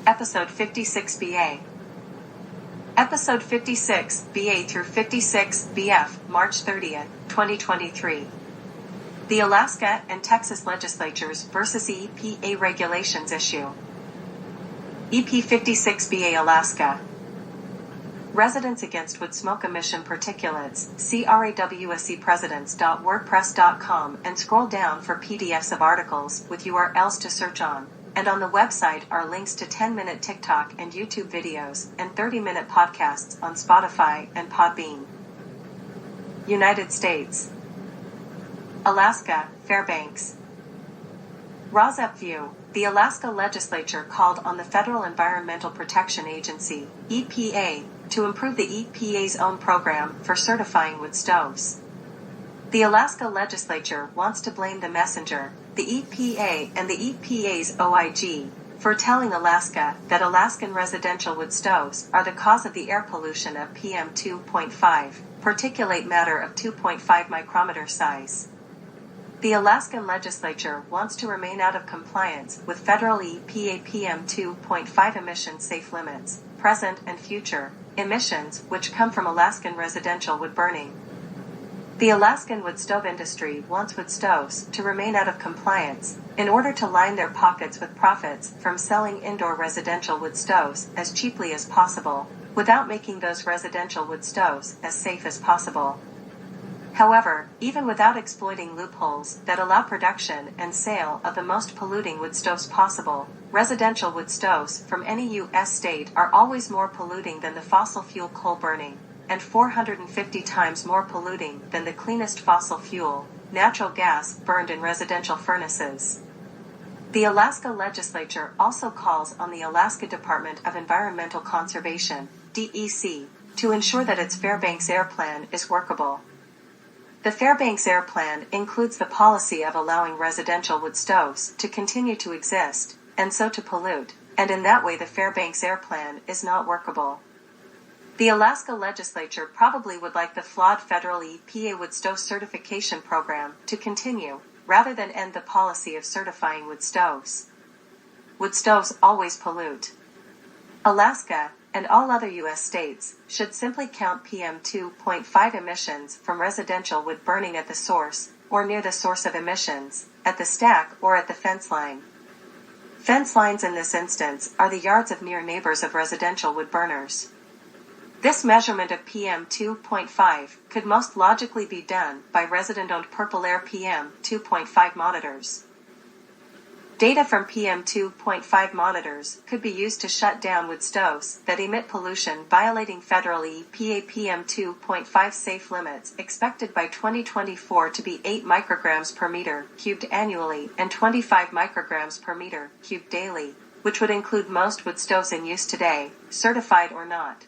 Episode 56BA. Episode 56BA through 56BF, March 30th, 2023. The Alaska and Texas Legislatures versus E P A regulations issue. EP 56BA Alaska. Residents Against Wood Smoke Emission Particulates, see RAWSEPresidents.wordpress.com and scroll down for PDFs of articles with URLs to search on. And on the website are links to 10-minute TikTok and YouTube videos and 30-minute podcasts on Spotify and Podbean. United States. Alaska, Fairbanks. RAWSEP View. The Alaska Legislature called on the Federal Environmental Protection Agency, EPA, to improve the EPA's own program for certifying wood stoves. The Alaska Legislature wants to blame the messenger, the EPA and the EPA's OIG, for telling Alaska that Alaskan residential wood stoves are the cause of the air pollution of PM2.5, particulate matter of 2.5 micrometer size. The Alaskan Legislature wants to remain out of compliance with federal E P A PM2.5 emission safe limits, present and future emissions which come from Alaskan residential wood burning. The Alaskan Wood Stove Industry wants wood stoves to remain out of compliance in order to line their pockets with profits from selling indoor residential wood stoves as cheaply as possible, without making those residential wood stoves as safe as possible. However, even without exploiting loopholes that allow production and sale of the most polluting wood stoves possible, residential wood stoves from any U.S. state are always more polluting than the fossil fuel coal burning, and 450 times more polluting than the cleanest fossil fuel, natural gas, burned in residential furnaces. The Alaska Legislature also calls on the Alaska Department of Environmental Conservation, DEC, to ensure that its Fairbanks Air Plan is workable. The Fairbanks Air Plan includes the policy of allowing residential wood stoves to continue to exist, and so to pollute, and in that way the Fairbanks Air Plan is not workable. The Alaska Legislature probably would like the flawed federal EPA wood stove certification program to continue, rather than end the policy of certifying wood stoves. Wood stoves always pollute. Alaska, and all other U.S. states, should simply count PM2.5 emissions from residential wood burning at the source, or near the source of emissions, at the stack or at the fence line. Fence lines in this instance are the yards of near neighbors of residential wood burners. This measurement of PM2.5 could most logically be done by resident-owned PurpleAir PM2.5 monitors. Data from PM2.5 monitors could be used to shut down wood stoves that emit pollution violating federal E P A PM2.5 safe limits expected by 2024 to be 8 micrograms per meter cubed annually and 25 micrograms per meter cubed daily, which would include most wood stoves in use today, certified or not.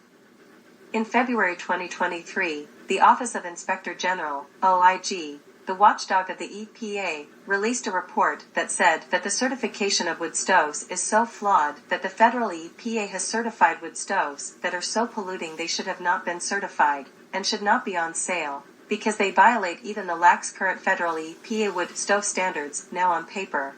In February 2023, the Office of Inspector General, OIG, the watchdog of the EPA, released a report that said that the certification of wood stoves is so flawed that the federal EPA has certified wood stoves that are so polluting they should have not been certified, and should not be on sale, because they violate even the lax current federal EPA wood stove standards now on paper.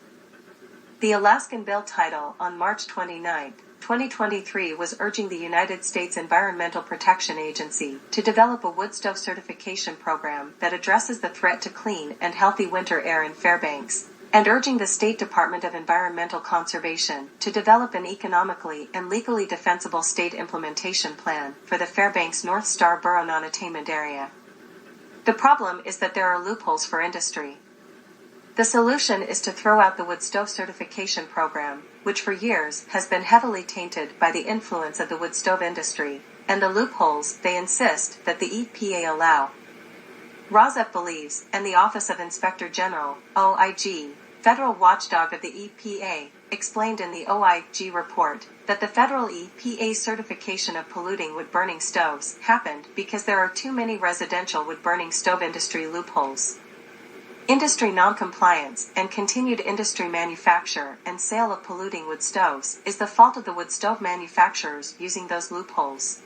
The Alaskan bill title on March 29, 2023 was urging the United States Environmental Protection Agency to develop a wood stove certification program that addresses the threat to clean and healthy winter air in Fairbanks, and urging the State Department of Environmental Conservation to develop an economically and legally defensible state implementation plan for the Fairbanks North Star Borough nonattainment area. The problem is that there are loopholes for industry. The solution is to throw out the wood stove certification program, which for years has been heavily tainted by the influence of the wood stove industry, and the loopholes they insist that the EPA allow. RAWSEP believes, and the Office of Inspector General, OIG, federal watchdog of the EPA, explained in the OIG report that the federal EPA certification of polluting wood burning stoves happened because there are too many residential wood burning stove industry loopholes. Industry noncompliance and continued industry manufacture and sale of polluting wood stoves is the fault of the wood stove manufacturers using those loopholes.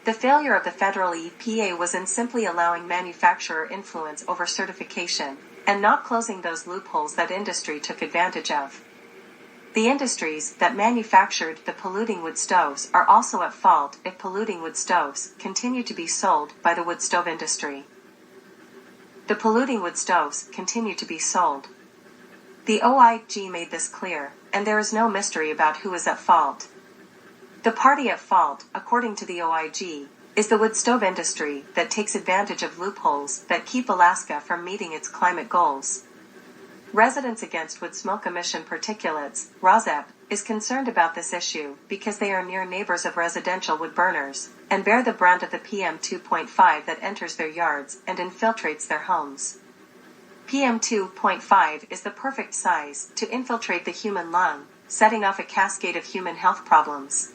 The failure of the federal EPA was in simply allowing manufacturer influence over certification, and not closing those loopholes that industry took advantage of. The industries that manufactured the polluting wood stoves are also at fault if polluting wood stoves continue to be sold by the wood stove industry. The polluting wood stoves continue to be sold. The OIG made this clear, and there is no mystery about who is at fault. The party at fault, according to the OIG, is the wood stove industry that takes advantage of loopholes that keep Alaska from meeting its climate goals. Residents Against Wood Smoke Emission particulates, RAWSEP, is concerned about this issue because they are near neighbors of residential wood burners and bear the brunt of the PM2.5 that enters their yards and infiltrates their homes. PM2.5 is the perfect size to infiltrate the human lung, setting off a cascade of human health problems.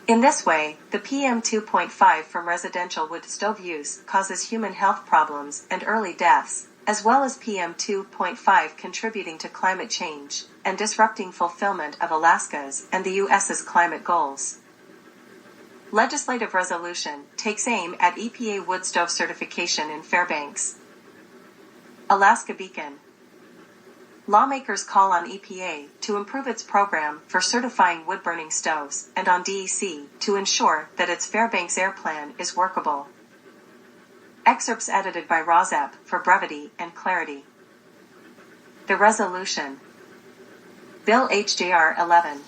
In this way, the PM2.5 from residential wood stove use causes human health problems and early deaths, as well as PM2.5 contributing to climate change and disrupting fulfillment of Alaska's and the U.S.'s climate goals. Legislative resolution takes aim at EPA wood stove certification in Fairbanks. Alaska Beacon. Lawmakers call on EPA to improve its program for certifying wood-burning stoves and on DEC to ensure that its Fairbanks Air Plan is workable. Excerpts edited by RAWSEP for brevity and clarity. The resolution. Bill HJR 11.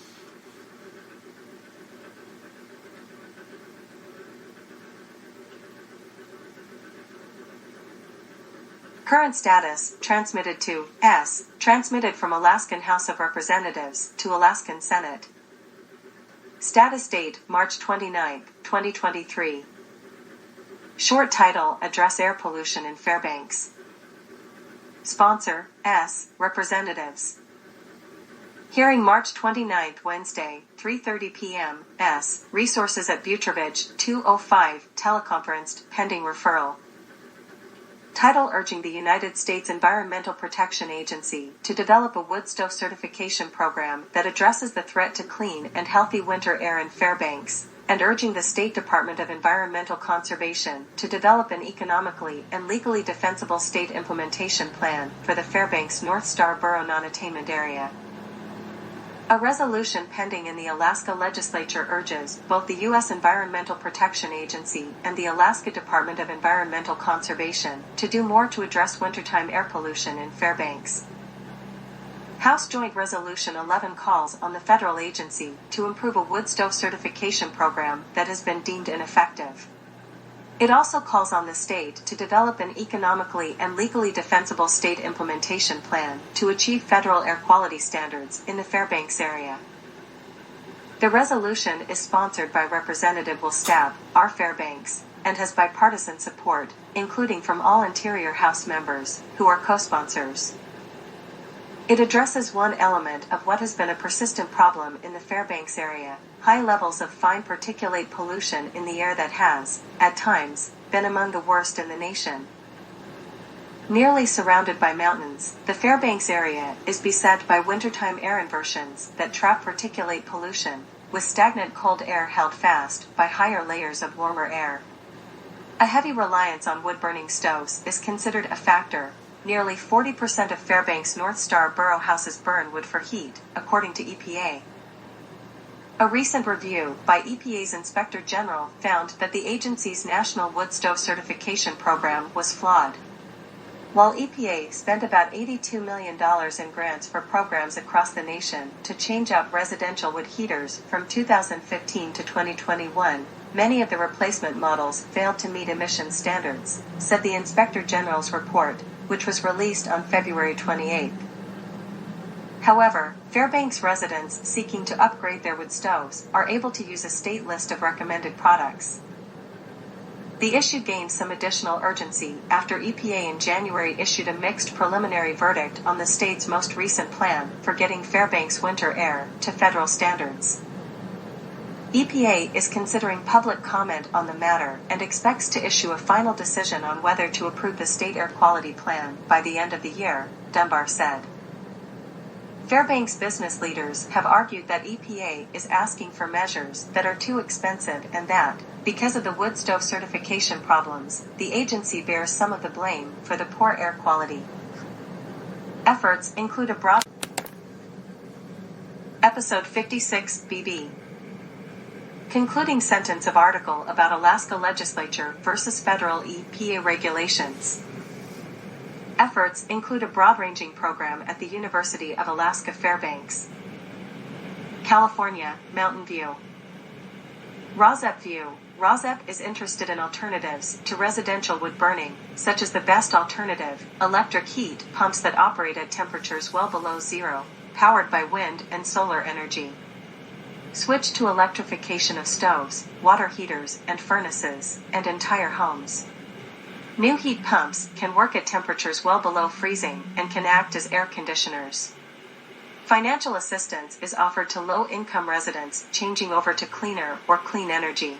Current status, transmitted to S, transmitted from Alaskan House of Representatives to Alaskan Senate. Status date, March 29, 2023. Short title, Address Air Pollution in Fairbanks. Sponsor, S, Representatives. Hearing March 29, Wednesday, 3:30 p.m., S, Resources at Butrovich, 205, teleconferenced, pending referral. Title urging the United States Environmental Protection Agency to develop a wood stove certification program that addresses the threat to clean and healthy winter air in Fairbanks, and urging the State Department of Environmental Conservation to develop an economically and legally defensible state implementation plan for the Fairbanks North Star Borough nonattainment area. A resolution pending in the Alaska Legislature urges both the U.S. Environmental Protection Agency and the Alaska Department of Environmental Conservation to do more to address wintertime air pollution in Fairbanks. House Joint Resolution 11 calls on the federal agency to improve a wood stove certification program that has been deemed ineffective. It also calls on the state to develop an economically and legally defensible state implementation plan to achieve federal air quality standards in the Fairbanks area. The resolution is sponsored by Representative Will Stab, R. Fairbanks, and has bipartisan support, including from all Interior House members, who are co-sponsors. It addresses one element of what has been a persistent problem in the Fairbanks area: high levels of fine particulate pollution in the air that has, at times, been among the worst in the nation. Nearly surrounded by mountains, the Fairbanks area is beset by wintertime air inversions that trap particulate pollution, with stagnant cold air held fast by higher layers of warmer air. A heavy reliance on wood-burning stoves is considered a factor. Nearly 40% of Fairbanks North Star Borough houses burn wood for heat, according to EPA. A recent review by EPA's Inspector General found that the agency's National Wood Stove Certification Program was flawed. While EPA spent about $82 million in grants for programs across the nation to change out residential wood heaters from 2015 to 2021, many of the replacement models failed to meet emission standards, said the Inspector General's report, which was released on February 28. However, Fairbanks residents seeking to upgrade their wood stoves are able to use a state list of recommended products. The issue gained some additional urgency after EPA in January issued a mixed preliminary verdict on the state's most recent plan for getting Fairbanks winter air to federal standards. EPA is considering public comment on the matter and expects to issue a final decision on whether to approve the state air quality plan by the end of the year, Dunbar said. Fairbanks business leaders have argued that EPA is asking for measures that are too expensive and that, because of the wood stove certification problems, the agency bears some of the blame for the poor air quality. Efforts include a broad Episode 56 BB. Concluding sentence of article about Alaska Legislature versus federal EPA regulations. Efforts include a broad-ranging program at the University of Alaska Fairbanks, California, Mountain View. RAWSEP View. RAWSEP is interested in alternatives to residential wood burning, such as the best alternative, electric heat pumps that operate at temperatures well below zero, powered by wind and solar energy. Switch to electrification of stoves, water heaters, and furnaces, and entire homes. New heat pumps can work at temperatures well below freezing and can act as air conditioners. Financial assistance is offered to low-income residents changing over to cleaner or clean energy.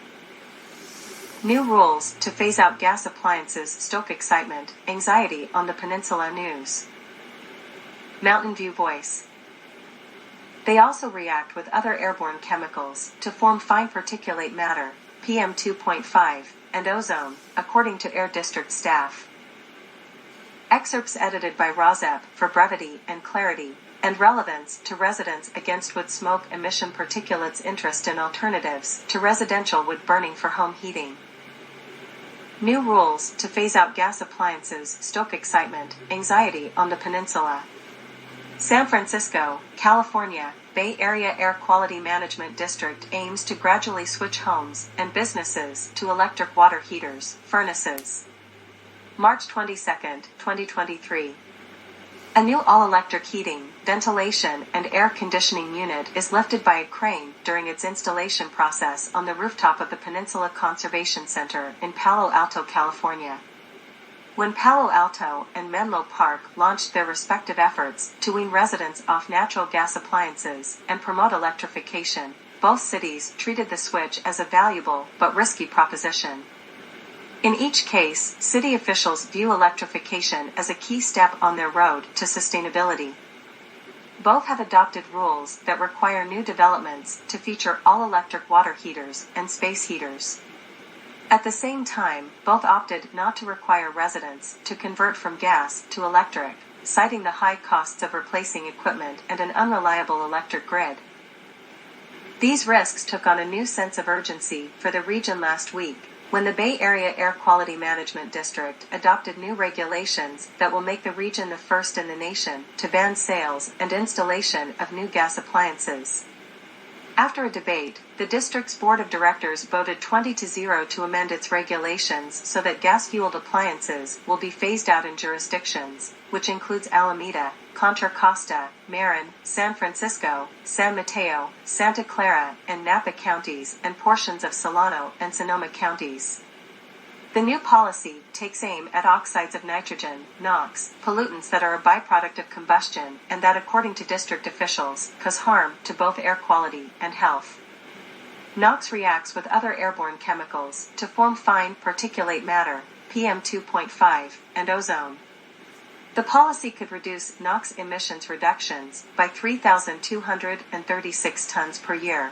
New rules to phase out gas appliances stoke excitement, anxiety on the Peninsula News. Mountain View Voice. They also react with other airborne chemicals to form fine particulate matter, PM2.5, and ozone, according to Air District staff. Excerpts edited by RAWSEP for brevity and clarity, and relevance to residents against wood smoke emission particulates interest in alternatives to residential wood burning for home heating. New rules to phase out gas appliances stoke excitement, anxiety on the peninsula. San Francisco, California, Bay Area Air Quality Management District aims to gradually switch homes and businesses to electric water heaters, furnaces. March 22, 2023. A new all-electric heating, ventilation, and air conditioning unit is lifted by a crane during its installation process on the rooftop of the Peninsula Conservation Center in Palo Alto, California. When Palo Alto and Menlo Park launched their respective efforts to wean residents off natural gas appliances and promote electrification, both cities treated the switch as a valuable but risky proposition. In each case, city officials view electrification as a key step on their road to sustainability. Both have adopted rules that require new developments to feature all-electric water heaters and space heaters. At the same time, both opted not to require residents to convert from gas to electric, citing the high costs of replacing equipment and an unreliable electric grid. These risks took on a new sense of urgency for the region last week, when the Bay Area Air Quality Management District adopted new regulations that will make the region the first in the nation to ban sales and installation of new gas appliances. After a debate, the district's board of directors voted 20-0 to amend its regulations so that gas-fueled appliances will be phased out in jurisdictions, which includes Alameda, Contra Costa, Marin, San Francisco, San Mateo, Santa Clara, and Napa counties, and portions of Solano and Sonoma counties. The new policy takes aim at oxides of nitrogen, NOx, pollutants that are a byproduct of combustion and that, according to district officials, cause harm to both air quality and health. NOx reacts with other airborne chemicals to form fine particulate matter, PM2.5, and ozone. The policy could reduce NOx emissions reductions by 3,236 tons per year.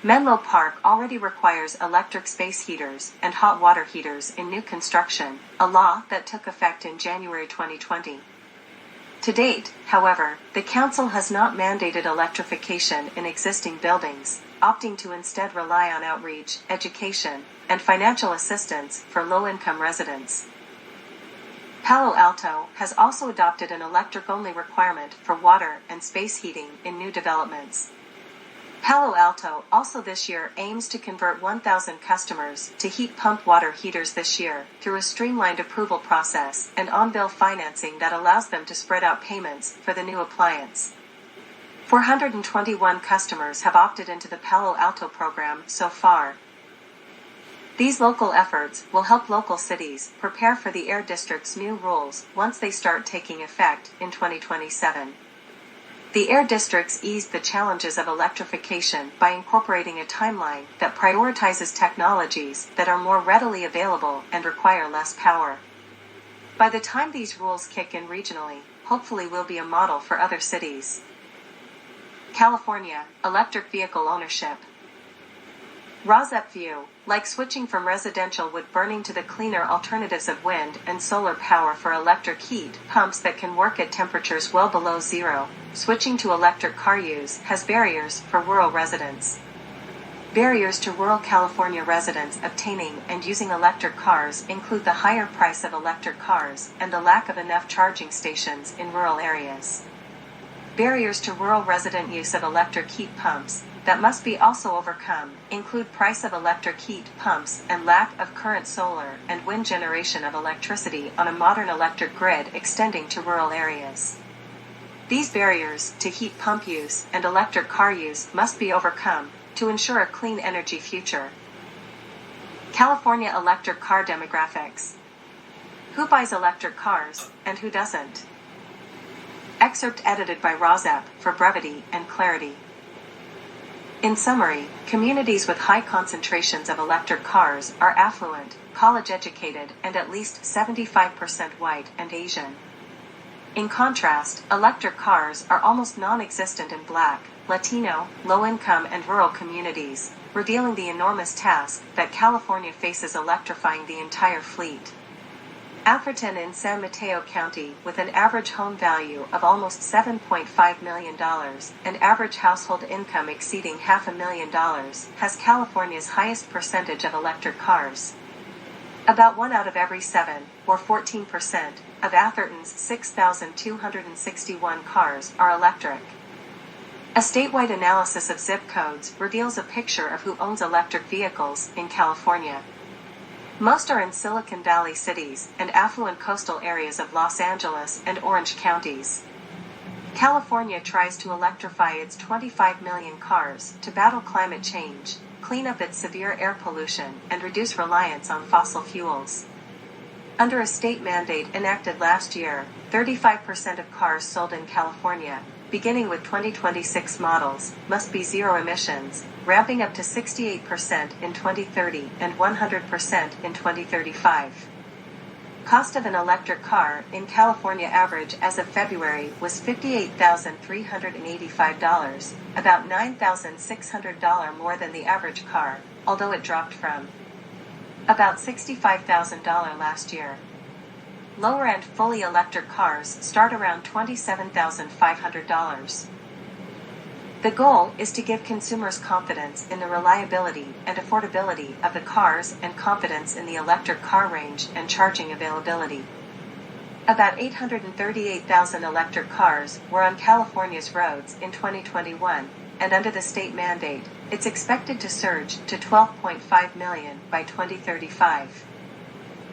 Menlo Park already requires electric space heaters and hot water heaters in new construction, a law that took effect in January 2020. To date, however, the council has not mandated electrification in existing buildings, opting to instead rely on outreach, education, and financial assistance for low-income residents. Palo Alto has also adopted an electric-only requirement for water and space heating in new developments. Palo Alto also this year aims to convert 1,000 customers to heat pump water heaters this year through a streamlined approval process and on-bill financing that allows them to spread out payments for the new appliance. 421 customers have opted into the Palo Alto program so far. These local efforts will help local cities prepare for the Air District's new rules once they start taking effect in 2027. The Air Districts eased the challenges of electrification by incorporating a timeline that prioritizes technologies that are more readily available and require less power. By the time these rules kick in regionally, hopefully will be a model for other cities. California, electric vehicle ownership. RAWSEP View, like switching from residential wood burning to the cleaner alternatives of wind and solar power for electric heat pumps that can work at temperatures well below zero, switching to electric car use has barriers for rural residents. Barriers to rural California residents obtaining and using electric cars include the higher price of electric cars and the lack of enough charging stations in rural areas. Barriers to rural resident use of electric heat pumps that must be also overcome include price of electric heat pumps and lack of current solar and wind generation of electricity on a modern electric grid extending to rural areas. These barriers to heat pump use and electric car use must be overcome to ensure a clean energy future. California electric car demographics. Who buys electric cars, and who doesn't? Excerpt edited by RAWSEP for brevity and clarity. In summary, communities with high concentrations of electric cars are affluent, college-educated, and at least 75% white and Asian. In contrast, electric cars are almost non-existent in Black, Latino, low-income, and rural communities, revealing the enormous task that California faces electrifying the entire fleet. Atherton in San Mateo County, with an average home value of almost $7.5 million and average household income exceeding $500,000, has California's highest percentage of electric cars. About 1 out of every 7, or 14%, of Atherton's 6,261 cars are electric. A statewide analysis of zip codes reveals a picture of who owns electric vehicles in California. Most are in Silicon Valley cities and affluent coastal areas of Los Angeles and Orange counties. California tries to electrify its 25 million cars to battle climate change, clean up its severe air pollution, and reduce reliance on fossil fuels. Under a state mandate enacted last year, 35% of cars sold in California, beginning with 2026 models, must be zero emissions, ramping up to 68% in 2030 and 100% in 2035. Cost of an electric car in California average as of February was $58,385, about $9,600 more than the average car, although it dropped from about $65,000 last year. Lower-end fully electric cars start around $27,500. The goal is to give consumers confidence in the reliability and affordability of the cars and confidence in the electric car range and charging availability. About 838,000 electric cars were on California's roads in 2021, and under the state mandate, it's expected to surge to 12.5 million by 2035.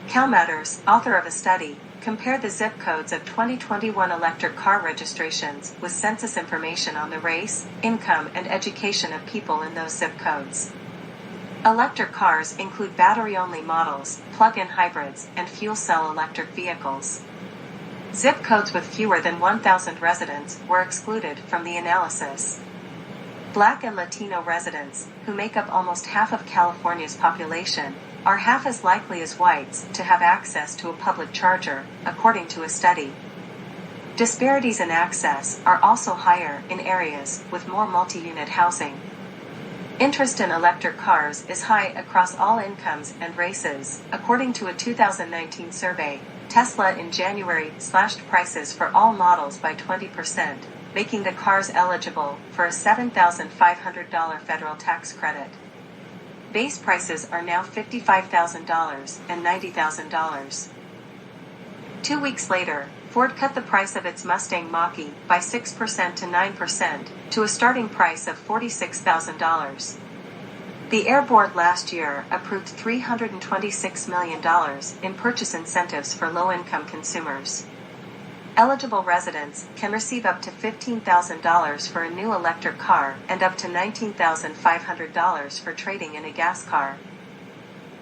CalMatters, author of a study, compared the zip codes of 2021 electric car registrations with census information on the race, income, and education of people in those zip codes. Electric cars include battery-only models, plug-in hybrids, and fuel cell electric vehicles. Zip codes with fewer than 1,000 residents were excluded from the analysis. Black and Latino residents, who make up almost half of California's population, are half as likely as whites to have access to a public charger, according to a study. Disparities in access are also higher in areas with more multi-unit housing. Interest in electric cars is high across all incomes and races, according to a 2019 survey. Tesla in January slashed prices for all models by 20%, making the cars eligible for a $7,500 federal tax credit. Base prices are now $55,000 and $90,000. 2 weeks later, Ford cut the price of its Mustang Mach-E by 6% to 9% to a starting price of $46,000. The Air Board last year approved $326 million in purchase incentives for low-income consumers. Eligible residents can receive up to $15,000 for a new electric car and up to $19,500 for trading in a gas car.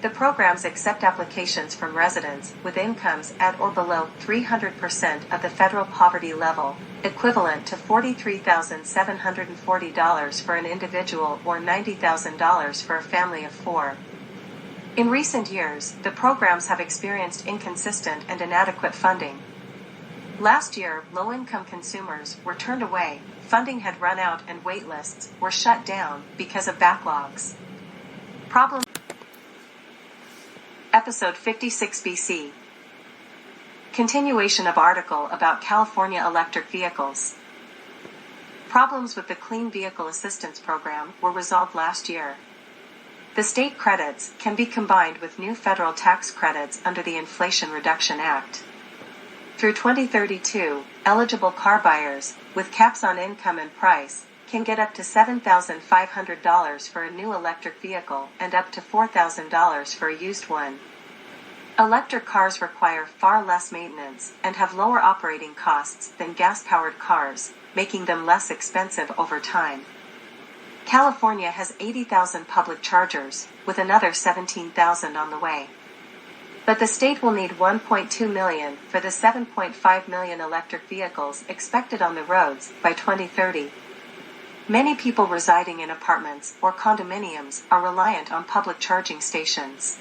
The programs accept applications from residents with incomes at or below 300% of the federal poverty level, equivalent to $43,740 for an individual or $90,000 for a family of 4. In recent years, the programs have experienced inconsistent and inadequate funding. Last year, low-income consumers were turned away, funding had run out, and waitlists were shut down because of backlogs. Problem. Episode 56 BC. Continuation of article about California electric vehicles. Problems with the Clean Vehicle Assistance Program were resolved last year. The state credits can be combined with new federal tax credits under the Inflation Reduction Act. Through 2032, eligible car buyers, with caps on income and price, can get up to $7,500 for a new electric vehicle and up to $4,000 for a used one. Electric cars require far less maintenance and have lower operating costs than gas-powered cars, making them less expensive over time. California has 80,000 public chargers, with another 17,000 on the way. But the state will need 1.2 million for the 7.5 million electric vehicles expected on the roads by 2030. Many people residing in apartments or condominiums are reliant on public charging stations.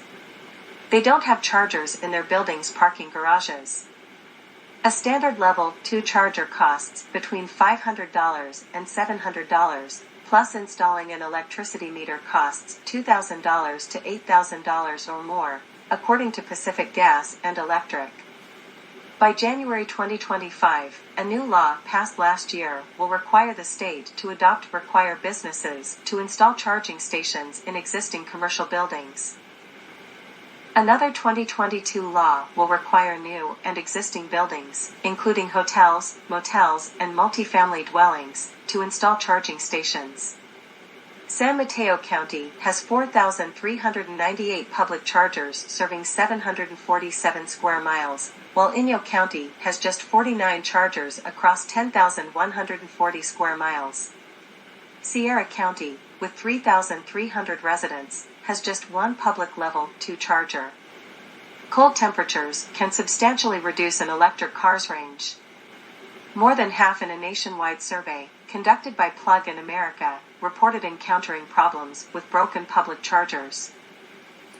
They don't have chargers in their buildings' parking garages. A standard level 2 charger costs between $500 and $700, plus installing an electricity meter costs $2,000 to $8,000 or more, according to Pacific Gas and Electric. By January 2025, a new law passed last year will require the state to require businesses to install charging stations in existing commercial buildings. Another 2022 law will require new and existing buildings, including hotels, motels, and multifamily dwellings, to install charging stations. San Mateo County has 4,398 public chargers serving 747 square miles, while Inyo County has just 49 chargers across 10,140 square miles. Sierra County, with 3,300 residents, has just one public level 2 charger. Cold temperatures can substantially reduce an electric car's range. More than half in a nationwide survey, conducted by Plug in America, reported encountering problems with broken public chargers.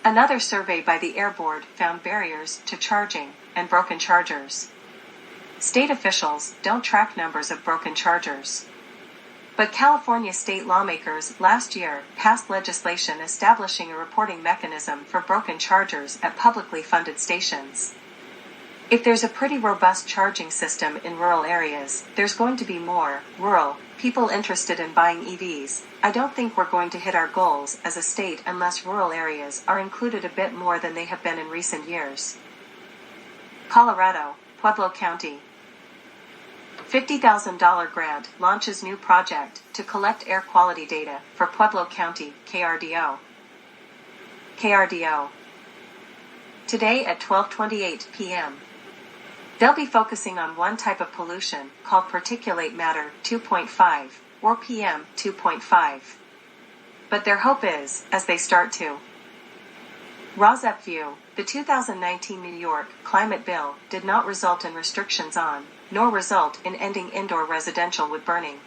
Another survey by the Air Board found barriers to charging and broken chargers. State officials don't track numbers of broken chargers. But California state lawmakers last year passed legislation establishing a reporting mechanism for broken chargers at publicly funded stations. If there's a pretty robust charging system in rural areas, there's going to be more rural people interested in buying EVs. I don't think we're going to hit our goals as a state unless rural areas are included a bit more than they have been in recent years. Colorado, Pueblo County. $50,000 grant launches new project to collect air quality data for Pueblo County, KRDO. KRDO. Today at 12:28 p.m. They'll be focusing on one type of pollution called particulate matter 2.5, or PM2.5. But their hope is, as they start to RAWSEP View, the 2019 New York climate bill did not result in restrictions on, nor result in ending indoor residential wood burning.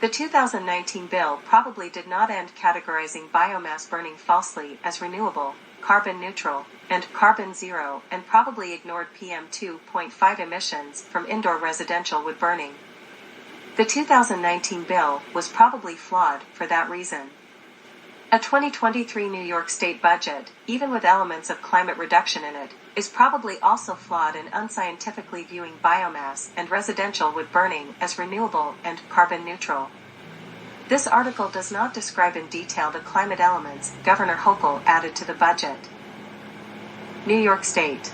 The 2019 bill probably did not end categorizing biomass burning falsely as renewable, carbon neutral, and carbon zero, and probably ignored PM2.5 emissions from indoor residential wood burning. The 2019 bill was probably flawed for that reason. A 2023 New York State budget, even with elements of climate reduction in it, is probably also flawed in unscientifically viewing biomass and residential wood burning as renewable and carbon neutral. This article does not describe in detail the climate elements Governor Hochul added to the budget. New York State.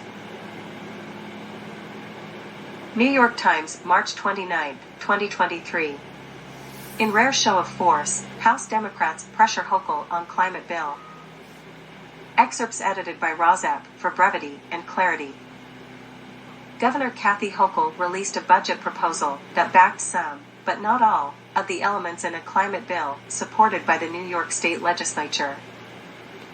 New York Times, March 29, 2023. In rare show of force, House Democrats pressure Hochul on climate bill. Excerpts edited by RAWSEP for brevity and clarity. Governor Kathy Hochul released a budget proposal that backed some, but not all, of the elements in a climate bill supported by the New York State Legislature.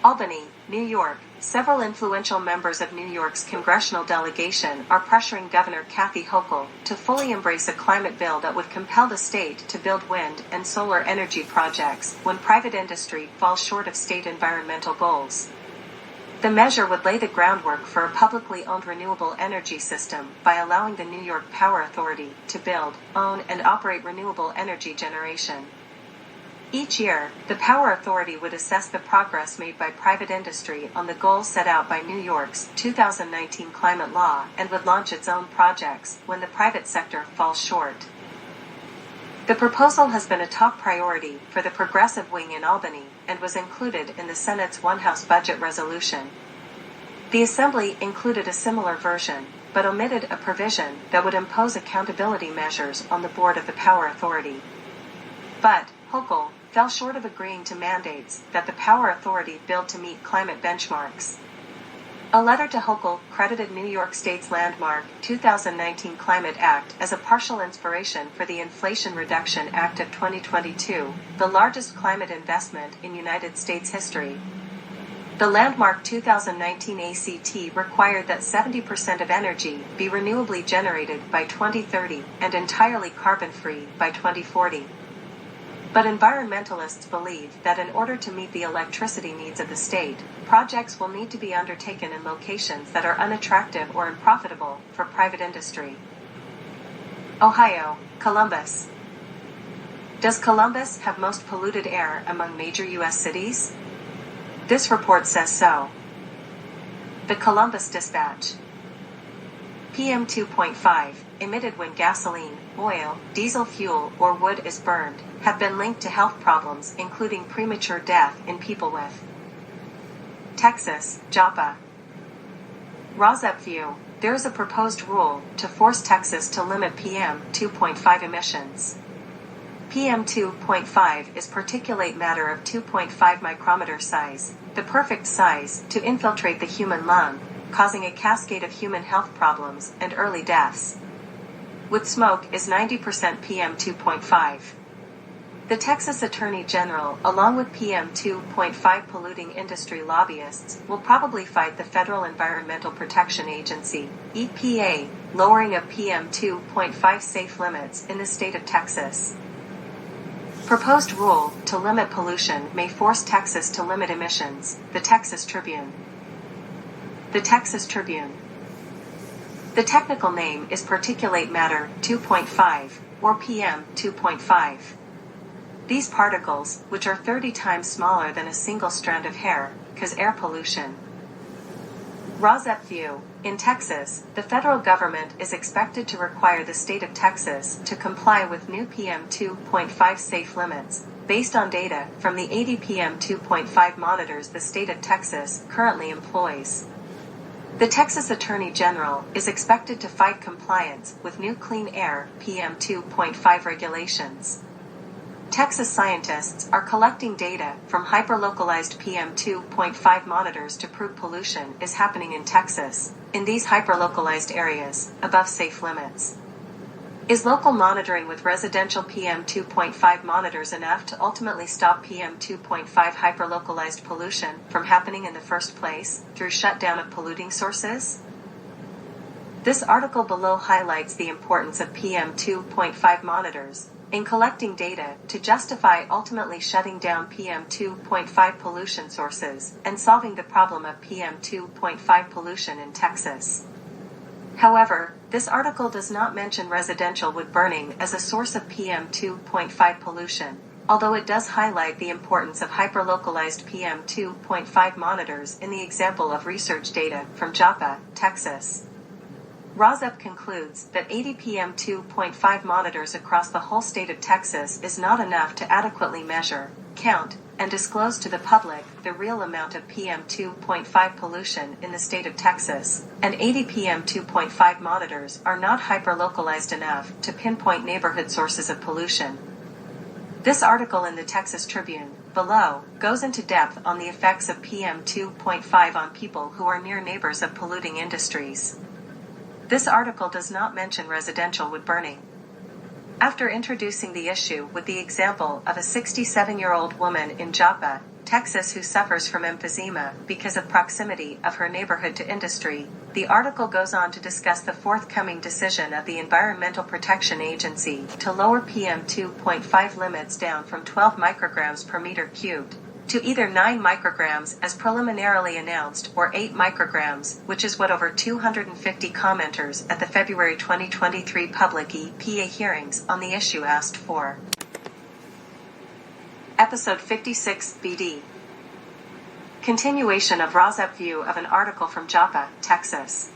Albany, New York. Several influential members of New York's congressional delegation are pressuring Governor Kathy Hochul to fully embrace a climate bill that would compel the state to build wind and solar energy projects when private industry falls short of state environmental goals. The measure would lay the groundwork for a publicly owned renewable energy system by allowing the New York Power Authority to build, own, and operate renewable energy generation. Each year, the Power Authority would assess the progress made by private industry on the goals set out by New York's 2019 climate law and would launch its own projects when the private sector falls short. The proposal has been a top priority for the progressive wing in Albany and was included in the Senate's One-House budget resolution. The Assembly included a similar version, but omitted a provision that would impose accountability measures on the board of the Power Authority. But Hochul fell short of agreeing to mandates that the Power Authority build to meet climate benchmarks. A letter to Hochul credited New York State's landmark 2019 Climate Act as a partial inspiration for the Inflation Reduction Act of 2022, the largest climate investment in United States history. The landmark 2019 ACT required that 70% of energy be renewably generated by 2030 and entirely carbon-free by 2040. But environmentalists believe that in order to meet the electricity needs of the state, projects will need to be undertaken in locations that are unattractive or unprofitable for private industry. Ohio, Columbus. Does Columbus have most polluted air among major U.S. cities? This report says so. The Columbus Dispatch. PM2.5, emitted when gasoline, oil, diesel fuel, or wood is burned, have been linked to health problems including premature death in people with Texas, JAPA. RAWSEP View, there is a proposed rule to force Texas to limit PM2.5 emissions. PM2.5 is particulate matter of 2.5 micrometer size, the perfect size to infiltrate the human lung, causing a cascade of human health problems and early deaths. Wood smoke is 90% PM2.5. The Texas Attorney General, along with PM2.5 polluting industry lobbyists, will probably fight the Federal Environmental Protection Agency, EPA, lowering of PM2.5 safe limits in the state of Texas. Proposed rule to limit pollution may force Texas to limit emissions, the Texas Tribune. The Texas Tribune. The technical name is particulate matter 2.5, or PM2.5. These particles, which are 30 times smaller than a single strand of hair, cause air pollution. RAWSEP View. In Texas, the federal government is expected to require the state of Texas to comply with new PM2.5 safe limits, based on data from the 80 PM2.5 monitors the state of Texas currently employs. The Texas Attorney General is expected to fight compliance with new clean air PM2.5 regulations. Texas scientists are collecting data from hyperlocalized PM2.5 monitors to prove pollution is happening in Texas, in these hyperlocalized areas, above safe limits. Is local monitoring with residential PM2.5 monitors enough to ultimately stop PM2.5 hyperlocalized pollution from happening in the first place, through shutdown of polluting sources? This article below highlights the importance of PM2.5 monitors in collecting data to justify ultimately shutting down PM2.5 pollution sources and solving the problem of PM2.5 pollution in Texas. However, this article does not mention residential wood burning as a source of PM2.5 pollution, although it does highlight the importance of hyperlocalized PM2.5 monitors in the example of research data from JAPA, Texas. RAWSEP concludes that 80 PM2.5 monitors across the whole state of Texas is not enough to adequately measure, count, and disclose to the public the real amount of PM2.5 pollution in the state of Texas, and 80 PM2.5 monitors are not hyperlocalized enough to pinpoint neighborhood sources of pollution. This article in the Texas Tribune, below, goes into depth on the effects of PM2.5 on people who are near neighbors of polluting industries. This article does not mention residential wood burning. After introducing the issue with the example of a 67-year-old woman in JAPA, Texas who suffers from emphysema because of proximity of her neighborhood to industry, the article goes on to discuss the forthcoming decision of the Environmental Protection Agency to lower PM2.5 limits down from 12 micrograms per meter cubed to either 9 micrograms as preliminarily announced or 8 micrograms, which is what over 250 commenters at the February 2023 public EPA hearings on the issue asked for. Episode 56 BD. Continuation of RAWSEP View of an article from Joppa, Texas.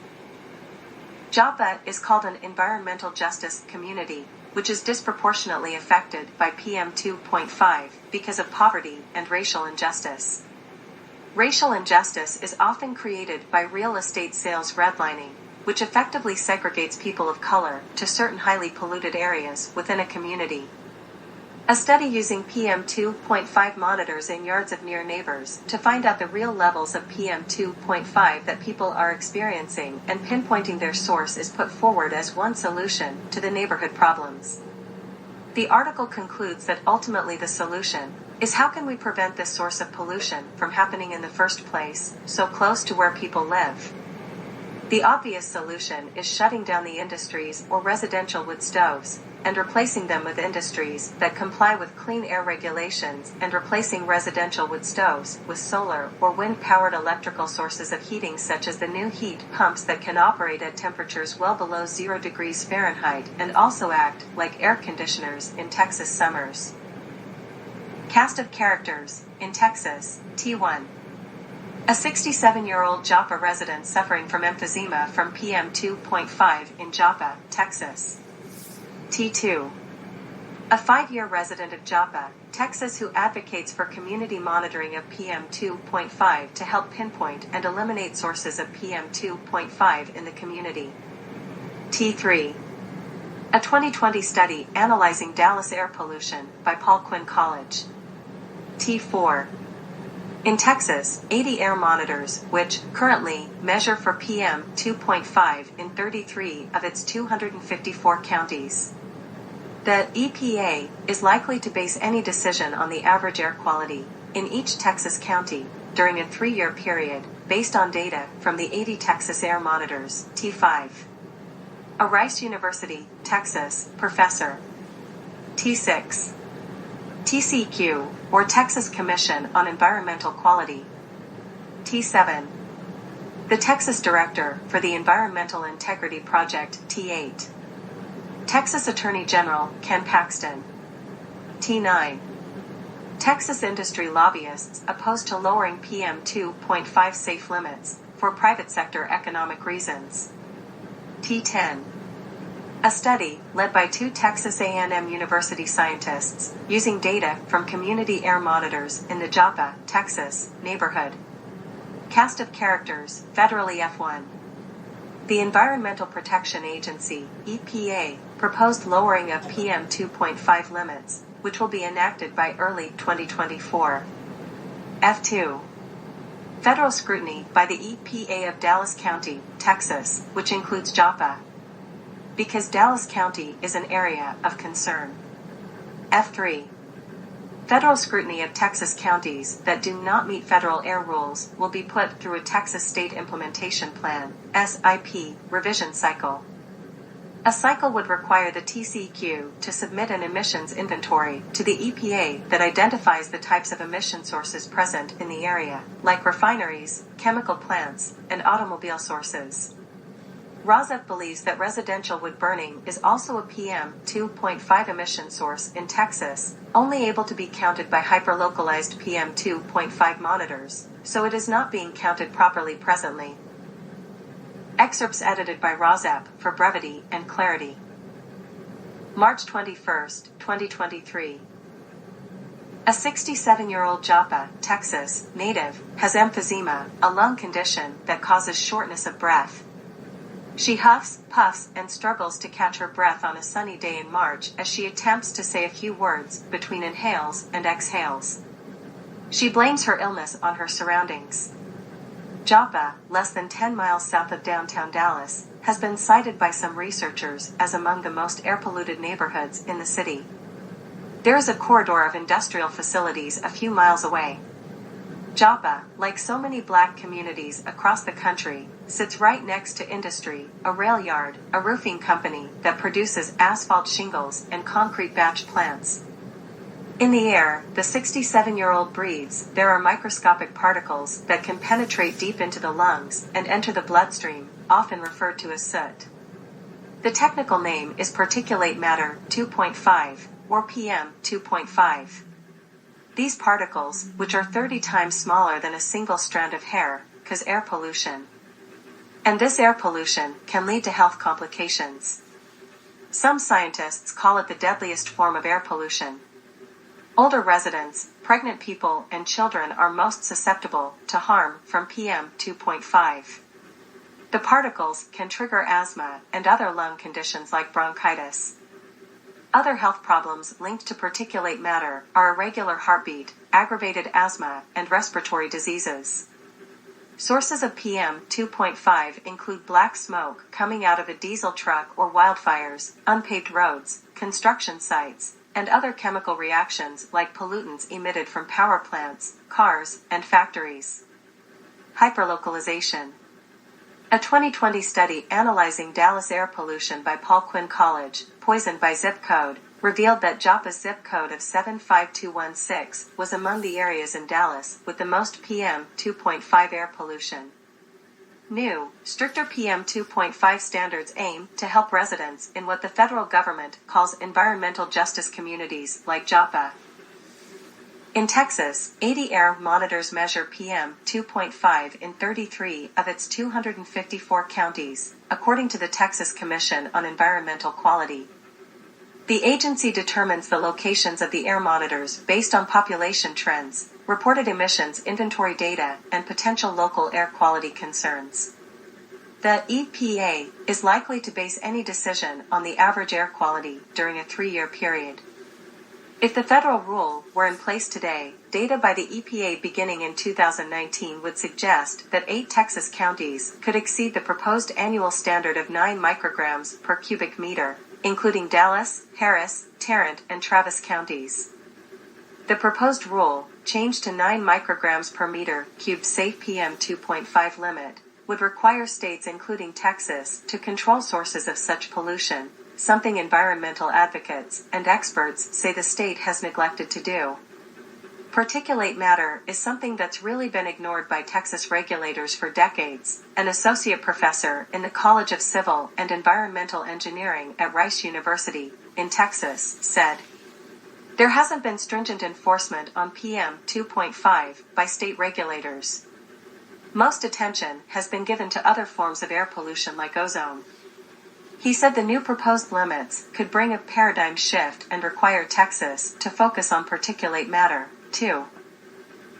Joppa is called an environmental justice community, which is disproportionately affected by PM2.5 because of poverty and racial injustice. Racial injustice is often created by real estate sales redlining, which effectively segregates people of color to certain highly polluted areas within a community. A study using PM2.5 monitors in yards of near neighbors to find out the real levels of PM2.5 that people are experiencing and pinpointing their source is put forward as one solution to the neighborhood problems. The article concludes that ultimately the solution is how can we prevent this source of pollution from happening in the first place, so close to where people live. The obvious solution is shutting down the industries or residential wood stoves, and replacing them with industries that comply with clean air regulations and replacing residential wood stoves with solar or wind-powered electrical sources of heating such as the new heat pumps that can operate at temperatures well below 0 degrees Fahrenheit and also act like air conditioners in Texas summers. Cast of characters, in Texas, T1. A 67-year-old Joppa resident suffering from emphysema from PM2.5 in Joppa, Texas. T2. A 5-year resident of Joppa, Texas who advocates for community monitoring of PM2.5 to help pinpoint and eliminate sources of PM2.5 in the community. T3. A 2020 study analyzing Dallas air pollution by Paul Quinn College. T4. In Texas, 80 air monitors, which currently measure for PM2.5 in 33 of its 254 counties. The EPA is likely to base any decision on the average air quality in each Texas county during a 3-year period based on data from the 80 Texas air monitors. T5. A Rice University, Texas, professor. T6. TCQ, or Texas Commission on Environmental Quality. T7. The Texas Director for the Environmental Integrity Project. T8. Texas Attorney General Ken Paxton. T9. Texas industry lobbyists opposed to lowering PM2.5 safe limits for private sector economic reasons. T10. A study led by 2 Texas A&M University scientists using data from community air monitors in the Joppa, Texas, neighborhood. Cast of characters, federally F1. The Environmental Protection Agency, EPA, proposed lowering of PM2.5 limits, which will be enacted by early 2024. F2. Federal scrutiny by the EPA of Dallas County, Texas, which includes Joppa, because Dallas County is an area of concern. F3. Federal scrutiny of Texas counties that do not meet federal air rules will be put through a Texas State Implementation Plan, SIP, revision cycle. A cycle would require the TCQ to submit an emissions inventory to the EPA that identifies the types of emission sources present in the area, like refineries, chemical plants, and automobile sources. RAWSEP believes that residential wood burning is also a PM2.5 emission source in Texas, only able to be counted by hyperlocalized PM2.5 monitors, so it is not being counted properly presently. Excerpts edited by RAWSEP for brevity and clarity. March 21, 2023. A 67-year-old Joppa, Texas, native has emphysema, a lung condition that causes shortness of breath. She huffs, puffs, and struggles to catch her breath on a sunny day in March as she attempts to say a few words between inhales and exhales. She blames her illness on her surroundings. Joppa, less than 10 miles south of downtown Dallas, has been cited by some researchers as among the most air-polluted neighborhoods in the city. There is a corridor of industrial facilities a few miles away. Joppa, like so many black communities across the country, sits right next to industry, a rail yard, a roofing company that produces asphalt shingles and concrete batch plants. In the air, the 67-year-old breathes, there are microscopic particles that can penetrate deep into the lungs and enter the bloodstream, often referred to as soot. The technical name is particulate matter 2.5, or PM2.5. These particles, which are 30 times smaller than a single strand of hair, cause air pollution. And this air pollution can lead to health complications. Some scientists call it the deadliest form of air pollution. Older residents, pregnant people, and children are most susceptible to harm from PM2.5. The particles can trigger asthma and other lung conditions like bronchitis. Other health problems linked to particulate matter are irregular heartbeat, aggravated asthma, and respiratory diseases. Sources of PM2.5 include black smoke coming out of a diesel truck or wildfires, unpaved roads, construction sites, and other chemical reactions like pollutants emitted from power plants, cars, and factories. Hyperlocalization. A 2020 study analyzing Dallas air pollution by Paul Quinn College, poisoned by zip code, revealed that Joppa's zip code of 75216 was among the areas in Dallas with the most PM2.5 air pollution. New, stricter PM2.5 standards aim to help residents in what the federal government calls environmental justice communities like Joppa. In Texas, 80 air monitors measure PM2.5 in 33 of its 254 counties, according to the Texas Commission on Environmental Quality. The agency determines the locations of the air monitors based on population trends, reported emissions inventory data, and potential local air quality concerns. The EPA is likely to base any decision on the average air quality during a 3-year period. If the federal rule were in place today, data by the EPA beginning in 2019 would suggest that 8 Texas counties could exceed the proposed annual standard of 9 micrograms per cubic meter, including Dallas, Harris, Tarrant, and Travis counties. The proposed rule, changed to 9 micrograms per meter cubed safe PM2.5 limit, would require states including Texas to control sources of such pollution, something environmental advocates and experts say the state has neglected to do. Particulate matter is something that's really been ignored by Texas regulators for decades, an associate professor in the College of Civil and Environmental Engineering at Rice University, in Texas, said. There hasn't been stringent enforcement on PM2.5 by state regulators. Most attention has been given to other forms of air pollution like ozone. He said the new proposed limits could bring a paradigm shift and require Texas to focus on particulate matter, too.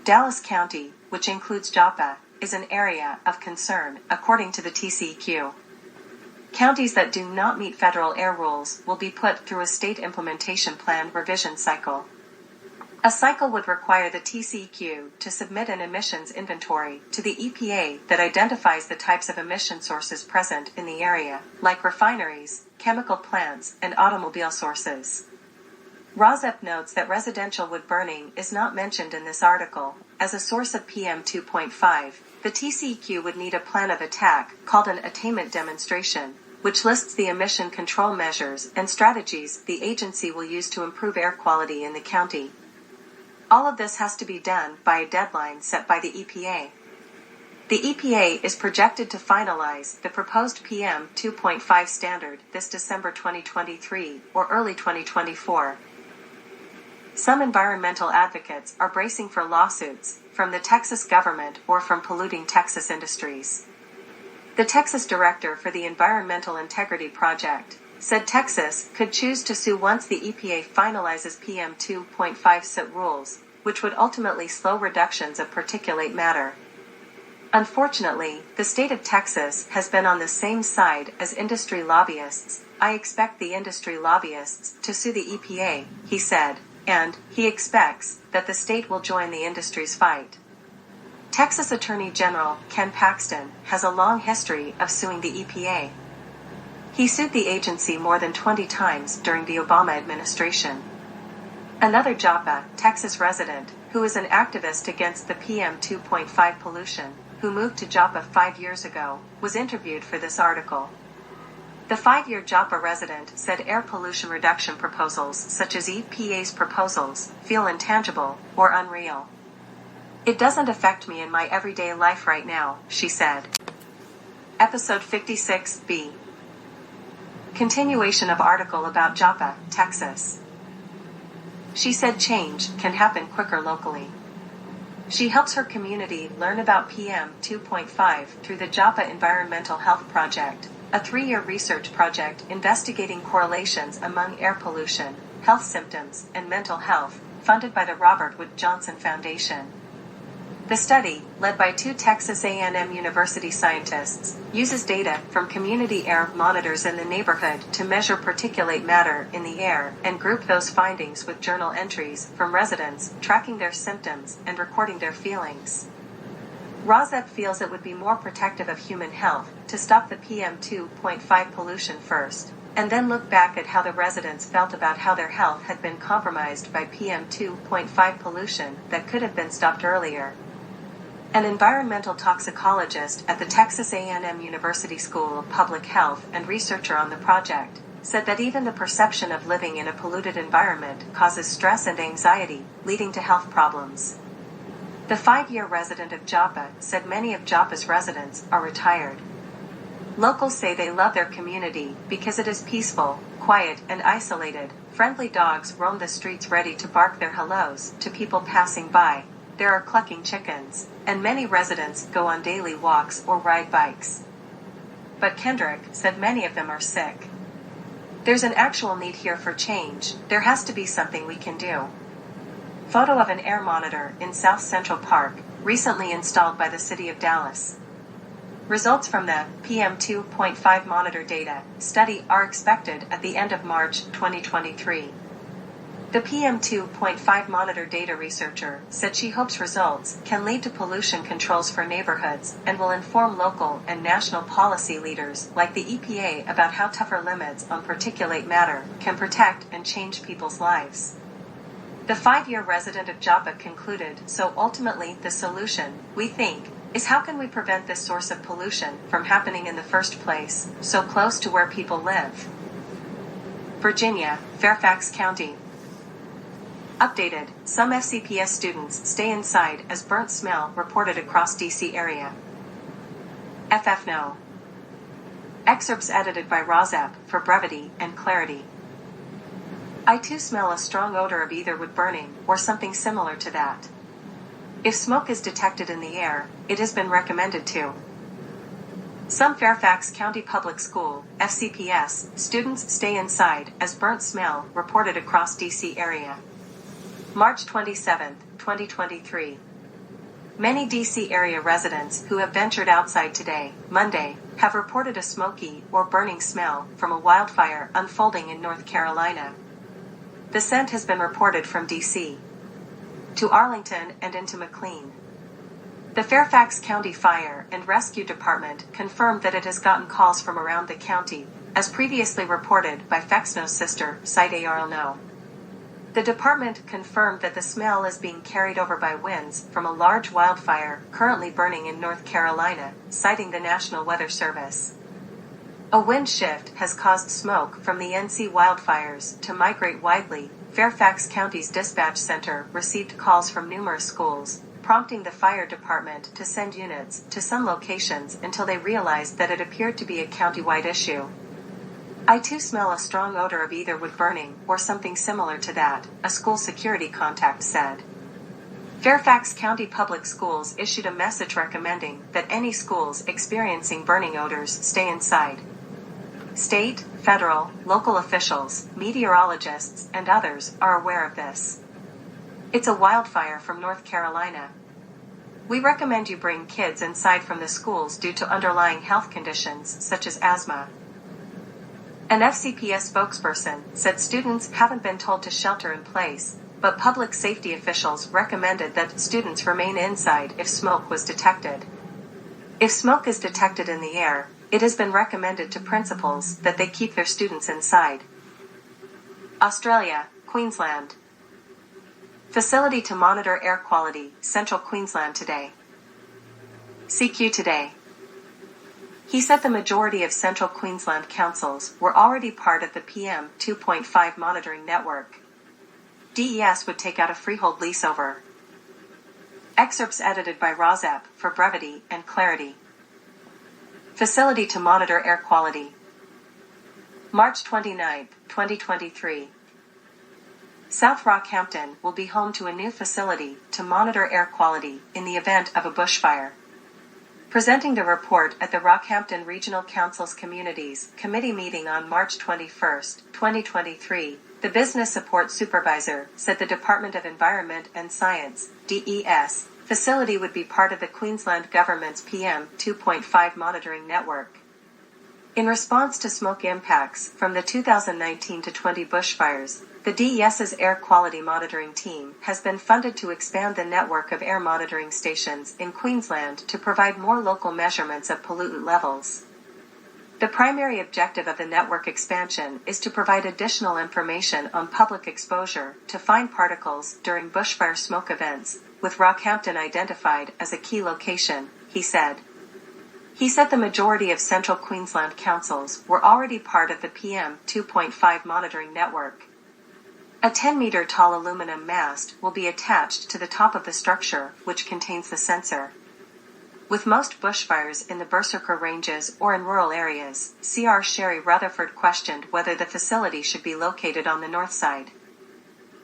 Dallas County, which includes Joppa, is an area of concern, according to the TCEQ. Counties that do not meet federal air rules will be put through a state implementation plan revision cycle. A cycle would require the TCEQ to submit an emissions inventory to the EPA that identifies the types of emission sources present in the area, like refineries, chemical plants, and automobile sources. RAWSEP notes that residential wood burning is not mentioned in this article. As a source of PM2.5, the TCEQ would need a plan of attack called an attainment demonstration, which lists the emission control measures and strategies the agency will use to improve air quality in the county. All of this has to be done by a deadline set by the EPA. The EPA is projected to finalize the proposed PM2.5 standard this December 2023 or early 2024. Some environmental advocates are bracing for lawsuits from the Texas government or from polluting Texas industries. The Texas director for the Environmental Integrity Project said Texas could choose to sue once the EPA finalizes PM2.5 set rules, which would ultimately slow reductions of particulate matter. Unfortunately, the state of Texas has been on the same side as industry lobbyists. I expect the industry lobbyists to sue the EPA, he said, and he expects that the state will join the industry's fight. Texas Attorney General Ken Paxton has a long history of suing the EPA. He sued the agency more than 20 times during the Obama administration. Another Joppa, Texas resident, who is an activist against the PM2.5 pollution, who moved to Joppa 5 years ago, was interviewed for this article. The 5-year Joppa resident said air pollution reduction proposals such as EPA's proposals feel intangible or unreal. It doesn't affect me in my everyday life right now, she said. Episode 56B. Continuation of article about Joppa, Texas. She said change can happen quicker locally. She helps her community learn about PM2.5 through the JAPA Environmental Health Project, a 3-year research project investigating correlations among air pollution, health symptoms, and mental health, funded by the Robert Wood Johnson Foundation. The study, led by 2 Texas A&M University scientists, uses data from community air monitors in the neighborhood to measure particulate matter in the air and group those findings with journal entries from residents tracking their symptoms and recording their feelings. RAWSEP feels it would be more protective of human health to stop the PM2.5 pollution first, and then look back at how the residents felt about how their health had been compromised by PM2.5 pollution that could have been stopped earlier. An environmental toxicologist at the Texas A&M University School of Public Health and researcher on the project said that even the perception of living in a polluted environment causes stress and anxiety, leading to health problems. The 5-year resident of JAPA said many of JAPA's residents are retired. Locals say they love their community because it is peaceful, quiet, and isolated. Friendly dogs roam the streets ready to bark their hellos to people passing by. There are clucking chickens, and many residents go on daily walks or ride bikes. But Kendrick said many of them are sick. There's an actual need here for change. There has to be something we can do. Photo of an air monitor in South Central Park, recently installed by the city of Dallas. Results from the PM2.5 monitor data study are expected at the end of March 2023. The PM2.5 monitor data researcher said she hopes results can lead to pollution controls for neighborhoods and will inform local and national policy leaders like the EPA about how tougher limits on particulate matter can protect and change people's lives. The 5-year resident of JAPA concluded, so ultimately the solution, we think, is how can we prevent this source of pollution from happening in the first place, so close to where people live. Virginia, Fairfax County. Updated, some FCPS students stay inside as burnt smell reported across DC area. No. Excerpts edited by RAWSEP for brevity and clarity. I too smell a strong odor of either wood burning or something similar to that. If smoke is detected in the air, it has been recommended to some Fairfax County Public School, FCPS, students stay inside as burnt smell reported across DC area. March 27, 2023. Many DC area residents who have ventured outside today, Monday, have reported a smoky or burning smell from a wildfire unfolding in North Carolina. The scent has been reported from DC to Arlington and into McLean. The Fairfax County Fire and Rescue Department confirmed that it has gotten calls from around the county, as previously reported by Fexno's sister site ARLNO. The department confirmed that the smell is being carried over by winds from a large wildfire currently burning in North Carolina, citing the National Weather Service. A wind shift has caused smoke from the NC wildfires to migrate widely. Fairfax County's dispatch center received calls from numerous schools, prompting the fire department to send units to some locations until they realized that it appeared to be a countywide issue. I too smell a strong odor of either wood burning or something similar to that, a school security contact said. Fairfax County Public Schools issued a message recommending that any schools experiencing burning odors stay inside. State, federal, local officials, meteorologists, and others are aware of this. It's a wildfire from North Carolina. We recommend you bring kids inside from the schools due to underlying health conditions such as asthma. An FCPS spokesperson said students haven't been told to shelter in place, but public safety officials recommended that students remain inside if smoke was detected. If smoke is detected in the air, it has been recommended to principals that they keep their students inside. Australia, Queensland. Facility to monitor air quality, Central Queensland today. CQ today. He said the majority of Central Queensland councils were already part of the PM2.5 monitoring network. DES would take out a freehold lease over. Excerpts edited by RAWSEP for brevity and clarity. Facility to monitor air quality. March 29, 2023. South Rockhampton will be home to a new facility to monitor air quality in the event of a bushfire. Presenting the report at the Rockhampton Regional Council's Communities Committee meeting on March 21, 2023, the Business Support Supervisor said the Department of Environment and Science, DES, facility would be part of the Queensland Government's PM2.5 monitoring network. In response to smoke impacts from the 2019-20 bushfires, the DES's air quality monitoring team has been funded to expand the network of air monitoring stations in Queensland to provide more local measurements of pollutant levels. The primary objective of the network expansion is to provide additional information on public exposure to fine particles during bushfire smoke events, with Rockhampton identified as a key location, he said. He said the majority of Central Queensland councils were already part of the PM2.5 monitoring network. A 10-meter tall aluminum mast will be attached to the top of the structure, which contains the sensor. With most bushfires in the Berserker Ranges or in rural areas, CR Sherry Rutherford questioned whether the facility should be located on the north side.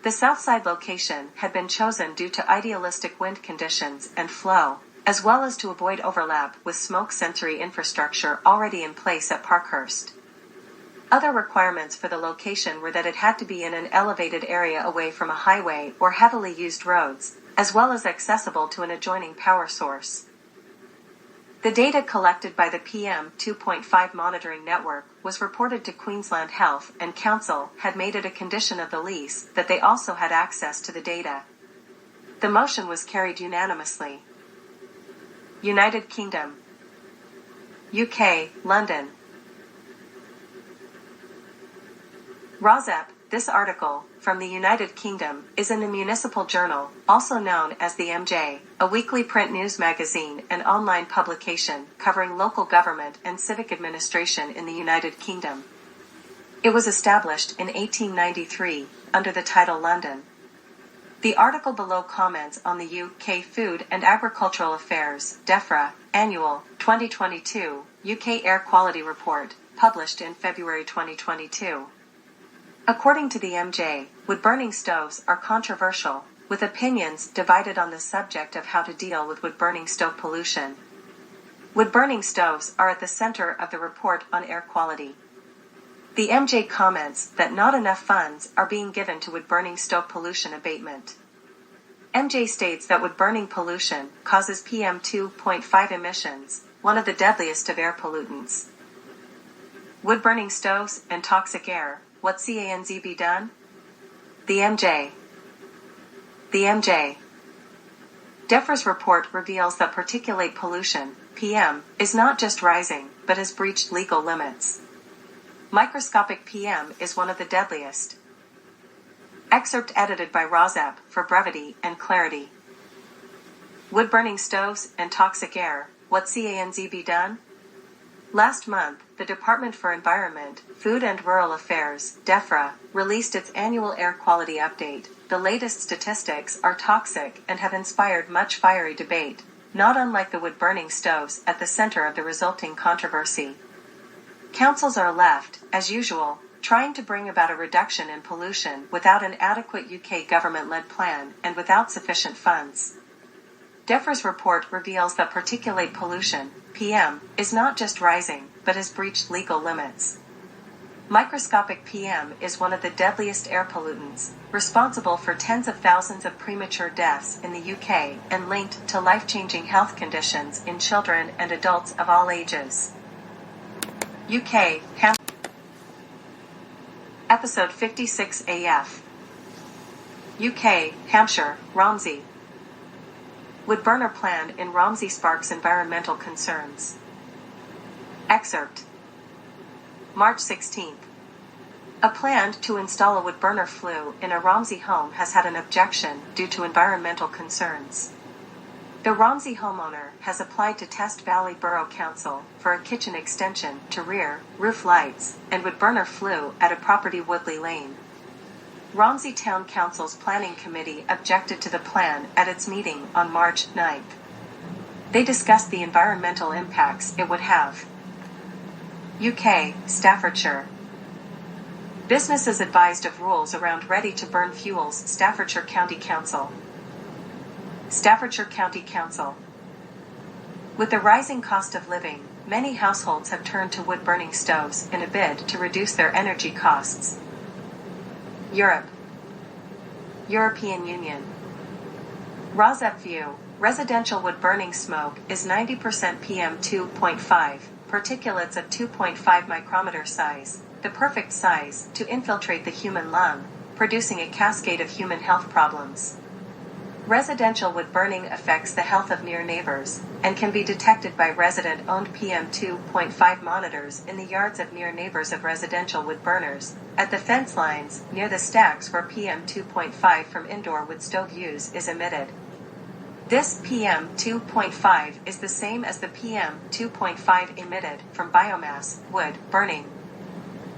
The south side location had been chosen due to idealistic wind conditions and flow, as well as to avoid overlap with smoke sensory infrastructure already in place at Parkhurst. Other requirements for the location were that it had to be in an elevated area away from a highway or heavily used roads, as well as accessible to an adjoining power source. The data collected by the PM2.5 monitoring network was reported to Queensland Health, and Council had made it a condition of the lease that they also had access to the data. The motion was carried unanimously. United Kingdom, UK, London. RAWSEP, this article, from the United Kingdom, is in the Municipal Journal, also known as the MJ, a weekly print news magazine and online publication covering local government and civic administration in the United Kingdom. It was established in 1893, under the title London. The article below comments on the UK Food and Agricultural Affairs, DEFRA, Annual, 2022, UK Air Quality Report, published in February 2022. According to the MJ, wood-burning stoves are controversial, with opinions divided on the subject of how to deal with wood-burning stove pollution. Wood-burning stoves are at the center of the report on air quality. The MJ comments that not enough funds are being given to wood-burning stove pollution abatement. MJ states that wood-burning pollution causes PM2.5 emissions, one of the deadliest of air pollutants. Wood-burning stoves and toxic air. What can be done? The MJ. DEFRA's report reveals that particulate pollution, PM, is not just rising, but has breached legal limits. Microscopic PM is one of the deadliest. Excerpt edited by RAWSEP for brevity and clarity. Wood-burning stoves and toxic air. What can be done? Last month, the Department for Environment, Food and Rural Affairs, DEFRA, released its annual air quality update. The latest statistics are toxic and have inspired much fiery debate, not unlike the wood-burning stoves at the center of the resulting controversy. Councils are left, as usual, trying to bring about a reduction in pollution without an adequate UK government-led plan and without sufficient funds. DEFRA's report reveals that particulate pollution, PM, is not just rising, but has breached legal limits. Microscopic PM is one of the deadliest air pollutants, responsible for tens of thousands of premature deaths in the UK and linked to life-changing health conditions in children and adults of all ages. UK, Episode 56 AF. UK, Hampshire, Romsey. Wood burner planned in Romsey sparks environmental concerns. Excerpt. March 16th. A plan to install a wood burner flue in a Romsey home has had an objection due to environmental concerns. The Romsey homeowner has applied to Test Valley Borough Council for a kitchen extension to rear, roof lights, and wood burner flue at a property Woodley Lane. Romsey Town Council's Planning Committee objected to the plan at its meeting on March 9th. They discussed the environmental impacts it would have. UK, Staffordshire. Businesses advised of rules around ready-to-burn fuels. Staffordshire County Council. Staffordshire County Council. With the rising cost of living, many households have turned to wood-burning stoves in a bid to reduce their energy costs. Europe. European Union. RAWSEP View. Residential wood burning smoke is 90% PM2.5, particulates of 2.5 micrometer size, the perfect size to infiltrate the human lung, producing a cascade of human health problems. Residential wood burning affects the health of near neighbors, and can be detected by resident-owned PM2.5 monitors in the yards of near neighbors of residential wood burners, at the fence lines, near the stacks where PM2.5 from indoor wood stove use is emitted. This PM2.5 is the same as the PM2.5 emitted from biomass, wood, burning.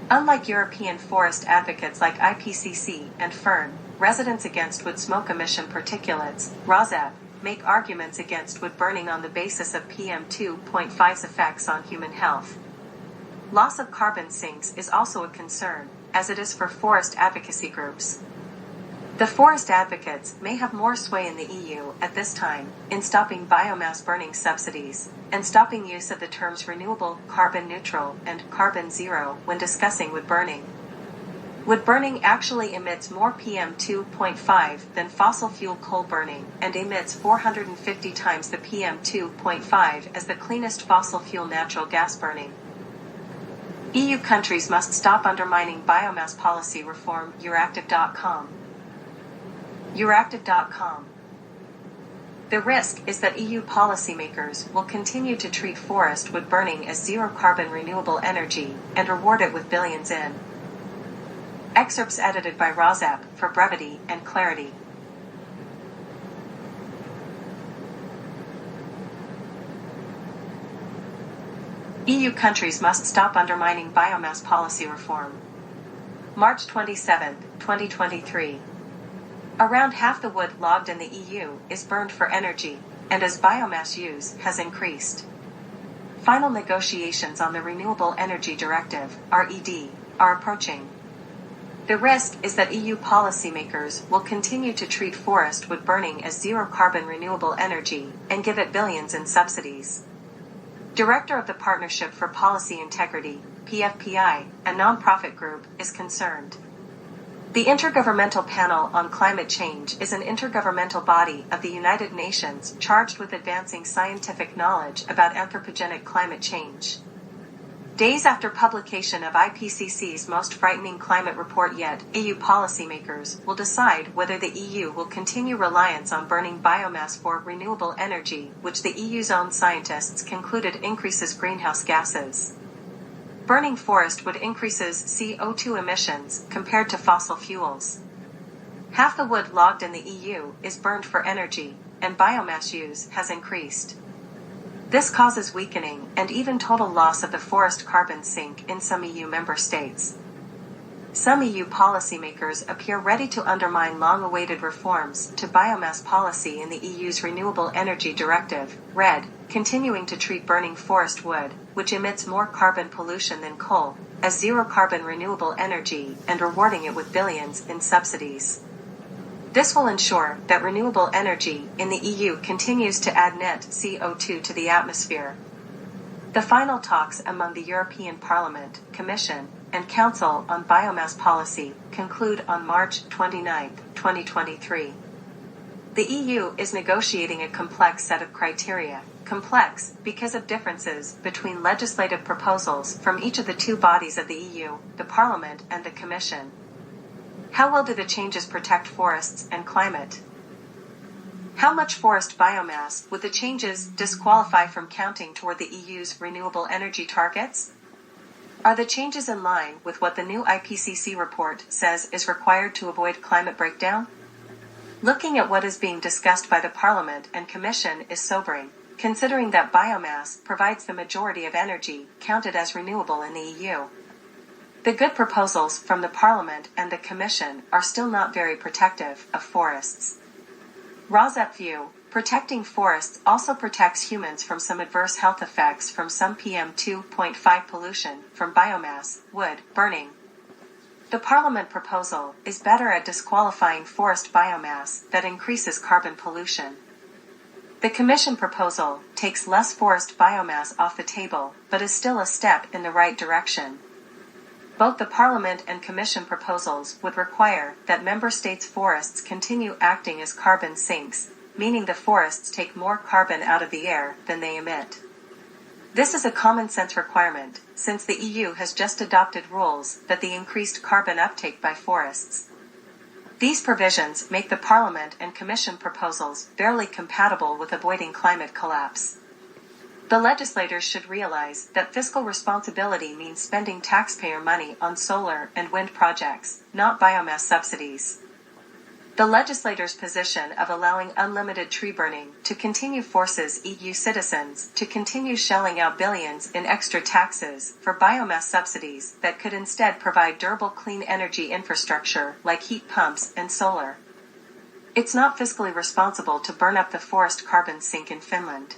Unlike European forest advocates like IPCC and FERN, residents against wood smoke emission particulates, RAWSEP, make arguments against wood burning on the basis of PM2.5's effects on human health. Loss of carbon sinks is also a concern, as it is for forest advocacy groups. The forest advocates may have more sway in the EU at this time in stopping biomass burning subsidies and stopping use of the terms renewable, carbon neutral, and carbon zero when discussing wood burning. Wood burning actually emits more PM2.5 than fossil fuel coal burning and emits 450 times the PM2.5 as the cleanest fossil fuel natural gas burning. EU countries must stop undermining biomass policy reform. Euractiv.com. Euractiv.com. The risk is that EU policymakers will continue to treat forest wood burning as zero-carbon renewable energy and reward it with billions in. Excerpts edited by RAWSEP for brevity and clarity. EU countries must stop undermining biomass policy reform. March 27, 2023. Around half the wood logged in the EU is burned for energy, and as biomass use has increased. Final negotiations on the Renewable Energy Directive, RED, are approaching. The risk is that EU policymakers will continue to treat forest wood burning as zero-carbon renewable energy and give it billions in subsidies. Director of the Partnership for Policy Integrity, PFPI, a nonprofit group, is concerned. The Intergovernmental Panel on Climate Change is an intergovernmental body of the United Nations charged with advancing scientific knowledge about anthropogenic climate change. Days after publication of IPCC's most frightening climate report yet, EU policymakers will decide whether the EU will continue reliance on burning biomass for renewable energy, which the EU's own scientists concluded increases greenhouse gases. Burning forest wood increases CO2 emissions compared to fossil fuels. Half the wood logged in the EU is burned for energy, and biomass use has increased. This causes weakening and even total loss of the forest carbon sink in some EU member states. Some EU policymakers appear ready to undermine long-awaited reforms to biomass policy in the EU's Renewable Energy Directive, RED, continuing to treat burning forest wood, which emits more carbon pollution than coal, as zero-carbon renewable energy and rewarding it with billions in subsidies. This will ensure that renewable energy in the EU continues to add net CO2 to the atmosphere. The final talks among the European Parliament, Commission, and Council on biomass policy conclude on March 29, 2023. The EU is negotiating a complex set of criteria, complex because of differences between legislative proposals from each of the two bodies of the EU, the Parliament and the Commission. How well do the changes protect forests and climate? How much forest biomass would the changes disqualify from counting toward the EU's renewable energy targets? Are the changes in line with what the new IPCC report says is required to avoid climate breakdown? Looking at what is being discussed by the Parliament and Commission is sobering, considering that biomass provides the majority of energy counted as renewable in the EU. The good proposals from the Parliament and the Commission are still not very protective of forests. RAWSEP View, protecting forests also protects humans from some adverse health effects from some PM2.5 pollution from biomass, wood, burning. The Parliament proposal is better at disqualifying forest biomass that increases carbon pollution. The Commission proposal takes less forest biomass off the table, but is still a step in the right direction. Both the Parliament and Commission proposals would require that member states' forests continue acting as carbon sinks, meaning the forests take more carbon out of the air than they emit. This is a common-sense requirement, since the EU has just adopted rules that the increased carbon uptake by forests. These provisions make the Parliament and Commission proposals barely compatible with avoiding climate collapse. The legislators should realize that fiscal responsibility means spending taxpayer money on solar and wind projects, not biomass subsidies. The legislators' position of allowing unlimited tree burning to continue forces EU citizens to continue shelling out billions in extra taxes for biomass subsidies that could instead provide durable clean energy infrastructure like heat pumps and solar. It's not fiscally responsible to burn up the forest carbon sink in Finland.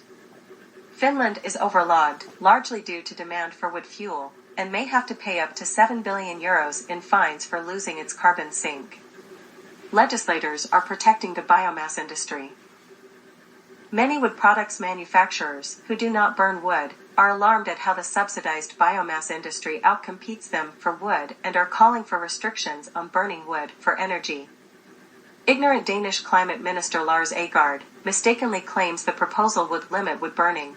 Finland is overlogged, largely due to demand for wood fuel, and may have to pay up to €7 billion in fines for losing its carbon sink. Legislators are protecting the biomass industry. Many wood products manufacturers who do not burn wood are alarmed at how the subsidized biomass industry outcompetes them for wood and are calling for restrictions on burning wood for energy. Ignorant Danish Climate Minister Lars Agard mistakenly claims the proposal would limit wood burning.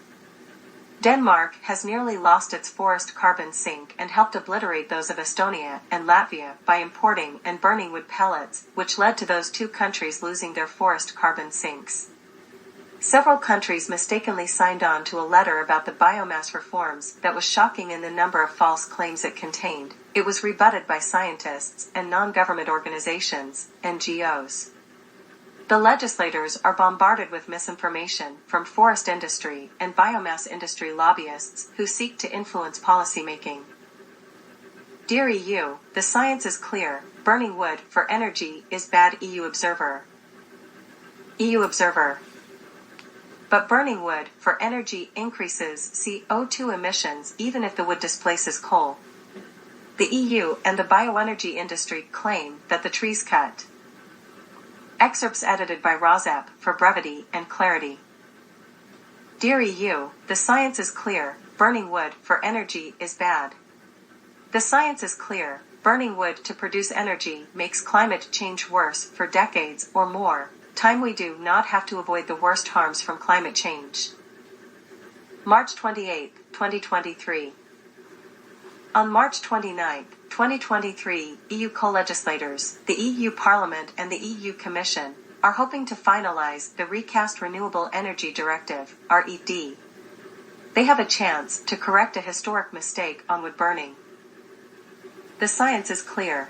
Denmark has nearly lost its forest carbon sink and helped obliterate those of Estonia and Latvia by importing and burning wood pellets, which led to those two countries losing their forest carbon sinks. Several countries mistakenly signed on to a letter about the biomass reforms that was shocking in the number of false claims it contained. It was rebutted by scientists and non-government organizations, NGOs. The legislators are bombarded with misinformation from forest industry and biomass industry lobbyists who seek to influence policymaking. Dear EU, the science is clear, burning wood for energy is bad. EU Observer. EU Observer. But burning wood for energy increases CO2 emissions even if the wood displaces coal. The EU and the bioenergy industry claim that the trees cut. Excerpts edited by RAWSEP for brevity and clarity. Dear EU, the science is clear, burning wood for energy is bad. The science is clear, burning wood to produce energy makes climate change worse for decades or more. Time we do not have to avoid the worst harms from climate change. March 28, 2023. On March 29, 2023, EU co-legislators, the EU Parliament and the EU Commission, are hoping to finalize the recast Renewable Energy Directive, RED. They have a chance to correct a historic mistake on wood burning. The science is clear.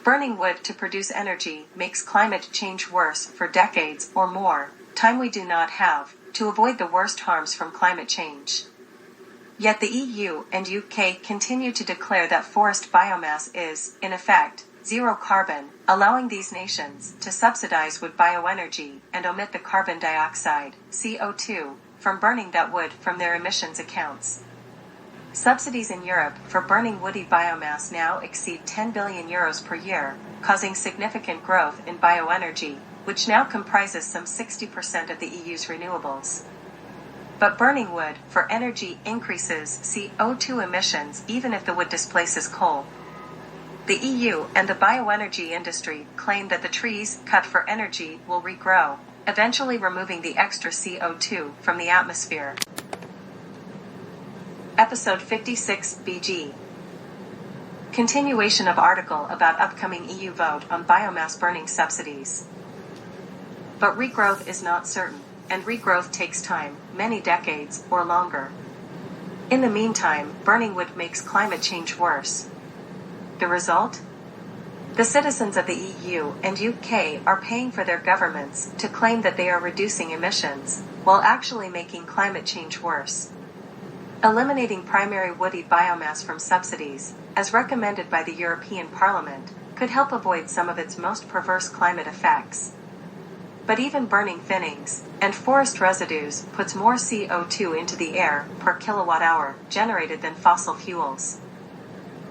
Burning wood to produce energy makes climate change worse for decades or more. Time we do not have to avoid the worst harms from climate change. Yet the EU and UK continue to declare that forest biomass is, in effect, zero carbon, allowing these nations to subsidize wood bioenergy and omit the carbon dioxide, CO2, from burning that wood from their emissions accounts. Subsidies in Europe for burning woody biomass now exceed €10 billion per year, causing significant growth in bioenergy, which now comprises some 60% of the EU's renewables. But burning wood for energy increases CO2 emissions even if the wood displaces coal. The EU and the bioenergy industry claim that the trees cut for energy will regrow, eventually removing the extra CO2 from the atmosphere. Episode 56 BG. Continuation of article about upcoming EU vote on biomass burning subsidies. But regrowth is not certain, and regrowth takes time, many decades or longer. In the meantime, burning wood makes climate change worse. The result? The citizens of the EU and UK are paying for their governments to claim that they are reducing emissions, while actually making climate change worse. Eliminating primary woody biomass from subsidies, as recommended by the European Parliament, could help avoid some of its most perverse climate effects. But even burning thinnings and forest residues puts more CO2 into the air per kilowatt hour generated than fossil fuels.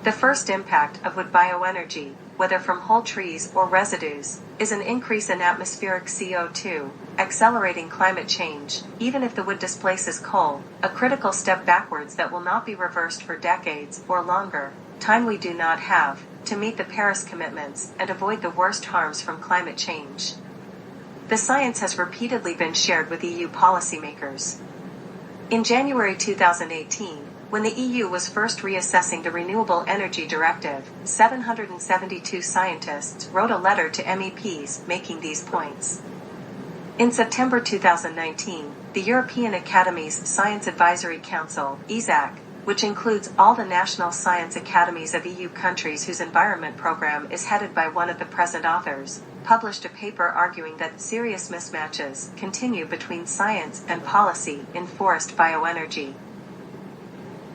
The first impact of wood bioenergy, whether from whole trees or residues, is an increase in atmospheric CO2, accelerating climate change, even if the wood displaces coal, a critical step backwards that will not be reversed for decades or longer, time we do not have, to meet the Paris commitments and avoid the worst harms from climate change. The science has repeatedly been shared with EU policymakers. In January 2018, when the EU was first reassessing the Renewable Energy Directive, 772 scientists wrote a letter to MEPs making these points. In September 2019, the European Academy's Science Advisory Council, ESAC, which includes all the national science academies of EU countries whose environment program is headed by one of the present authors, published a paper arguing that serious mismatches continue between science and policy in forest bioenergy.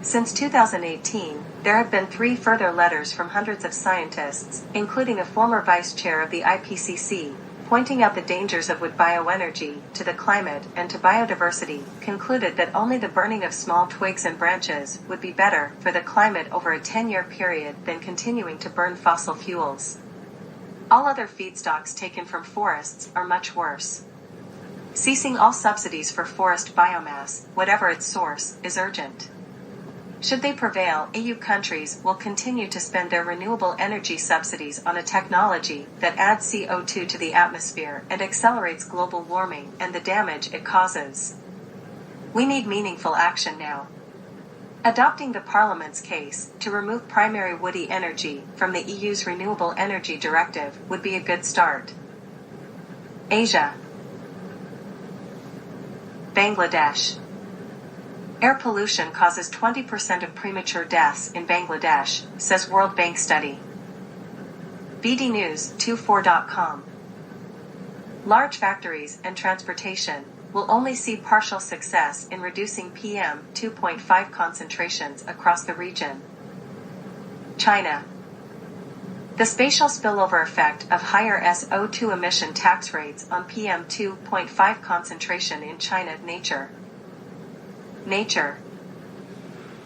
Since 2018, there have been 3 further letters from hundreds of scientists, including a former vice chair of the IPCC, pointing out the dangers of wood bioenergy to the climate and to biodiversity, concluded that only the burning of small twigs and branches would be better for the climate over a 10-year period than continuing to burn fossil fuels. All other feedstocks taken from forests are much worse. Ceasing all subsidies for forest biomass, whatever its source, is urgent. Should they prevail, EU countries will continue to spend their renewable energy subsidies on a technology that adds CO2 to the atmosphere and accelerates global warming and the damage it causes. We need meaningful action now. Adopting the Parliament's case to remove primary woody energy from the EU's Renewable Energy Directive would be a good start. Asia. Bangladesh. Air pollution causes 20% of premature deaths in Bangladesh, says World Bank study. BD News 24.com. Large factories and transportation will only see partial success in reducing PM2.5 concentrations across the region. China. The spatial spillover effect of higher SO2 emission tax rates on PM2.5 concentration in China. Nature.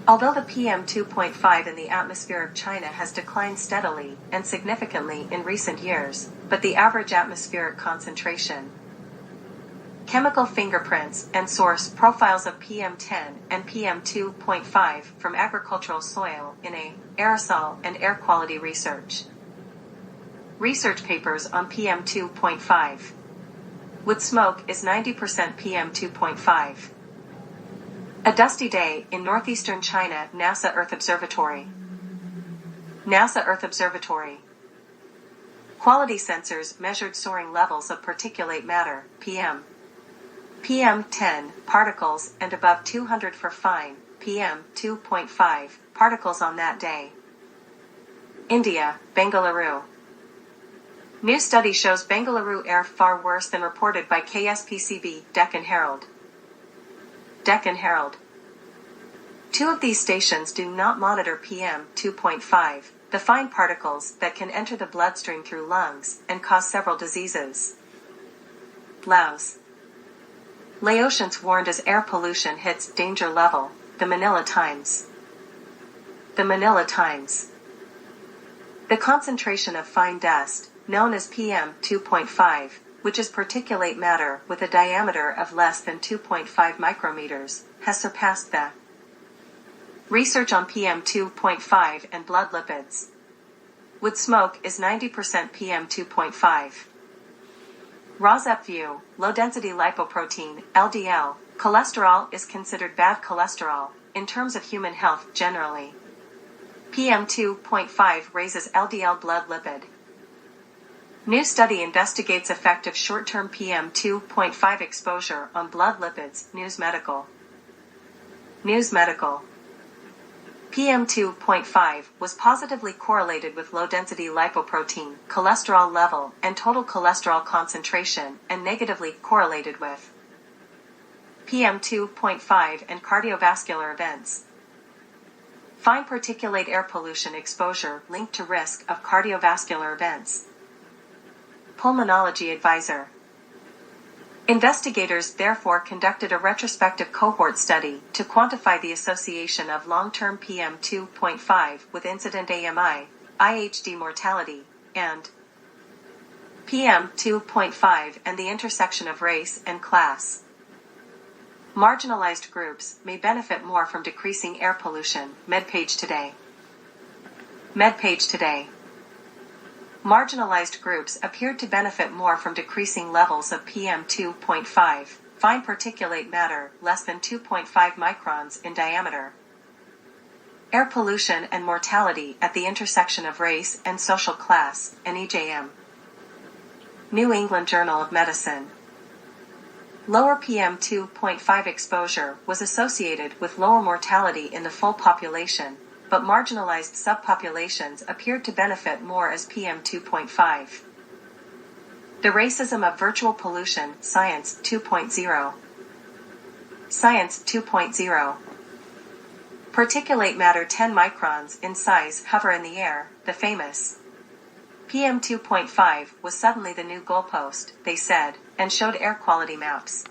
Although the PM2.5 in the atmosphere of China has declined steadily and significantly in recent years, but the average atmospheric concentration, chemical fingerprints and source profiles of PM10 and PM2.5 from agricultural soil in a aerosol and air quality research papers on PM2.5. Wood smoke is 90% PM2.5. A dusty day in northeastern China. NASA Earth Observatory. Quality sensors measured soaring levels of particulate matter, PM10 particles and above 200 for fine, PM2.5 particles on that day. India, Bengaluru. New study shows Bengaluru air far worse than reported by KSPCB, Deccan Herald. 2 of these stations do not monitor PM2.5, the fine particles that can enter the bloodstream through lungs and cause several diseases. Laos. Laotians warned as air pollution hits danger level, the Manila Times. The concentration of fine dust, known as PM2.5, which is particulate matter with a diameter of less than 2.5 micrometers, has surpassed the research on PM2.5 and blood lipids. Wood smoke is 90% PM2.5. RAWSEP View, low-density lipoprotein, LDL, cholesterol is considered bad cholesterol, in terms of human health generally. PM2.5 raises LDL blood lipid. New study investigates effect of short-term PM2.5 exposure on blood lipids. News Medical. PM2.5 was positively correlated with low-density lipoprotein, cholesterol level, and total cholesterol concentration, and negatively correlated with PM2.5 and cardiovascular events. Fine particulate air pollution exposure linked to risk of cardiovascular events. Pulmonology Advisor. Investigators therefore conducted a retrospective cohort study to quantify the association of long-term PM2.5 with incident AMI, IHD mortality, and PM2.5 and the intersection of race and class. Marginalized groups may benefit more from decreasing air pollution. MedPage Today. MedPage Today. Marginalized groups appeared to benefit more from decreasing levels of PM2.5, fine particulate matter less than 2.5 microns in diameter. Air pollution and mortality at the intersection of race and social class, NEJM. New England Journal of Medicine. Lower PM2.5 exposure was associated with lower mortality in the full population, but marginalized subpopulations appeared to benefit more as PM2.5. The Racism of Virtual Pollution, Science 2.0. Science 2.0. Particulate matter 10 microns in size hover in the air. The famous PM2.5 was suddenly the new goalpost, they said, and showed air quality maps.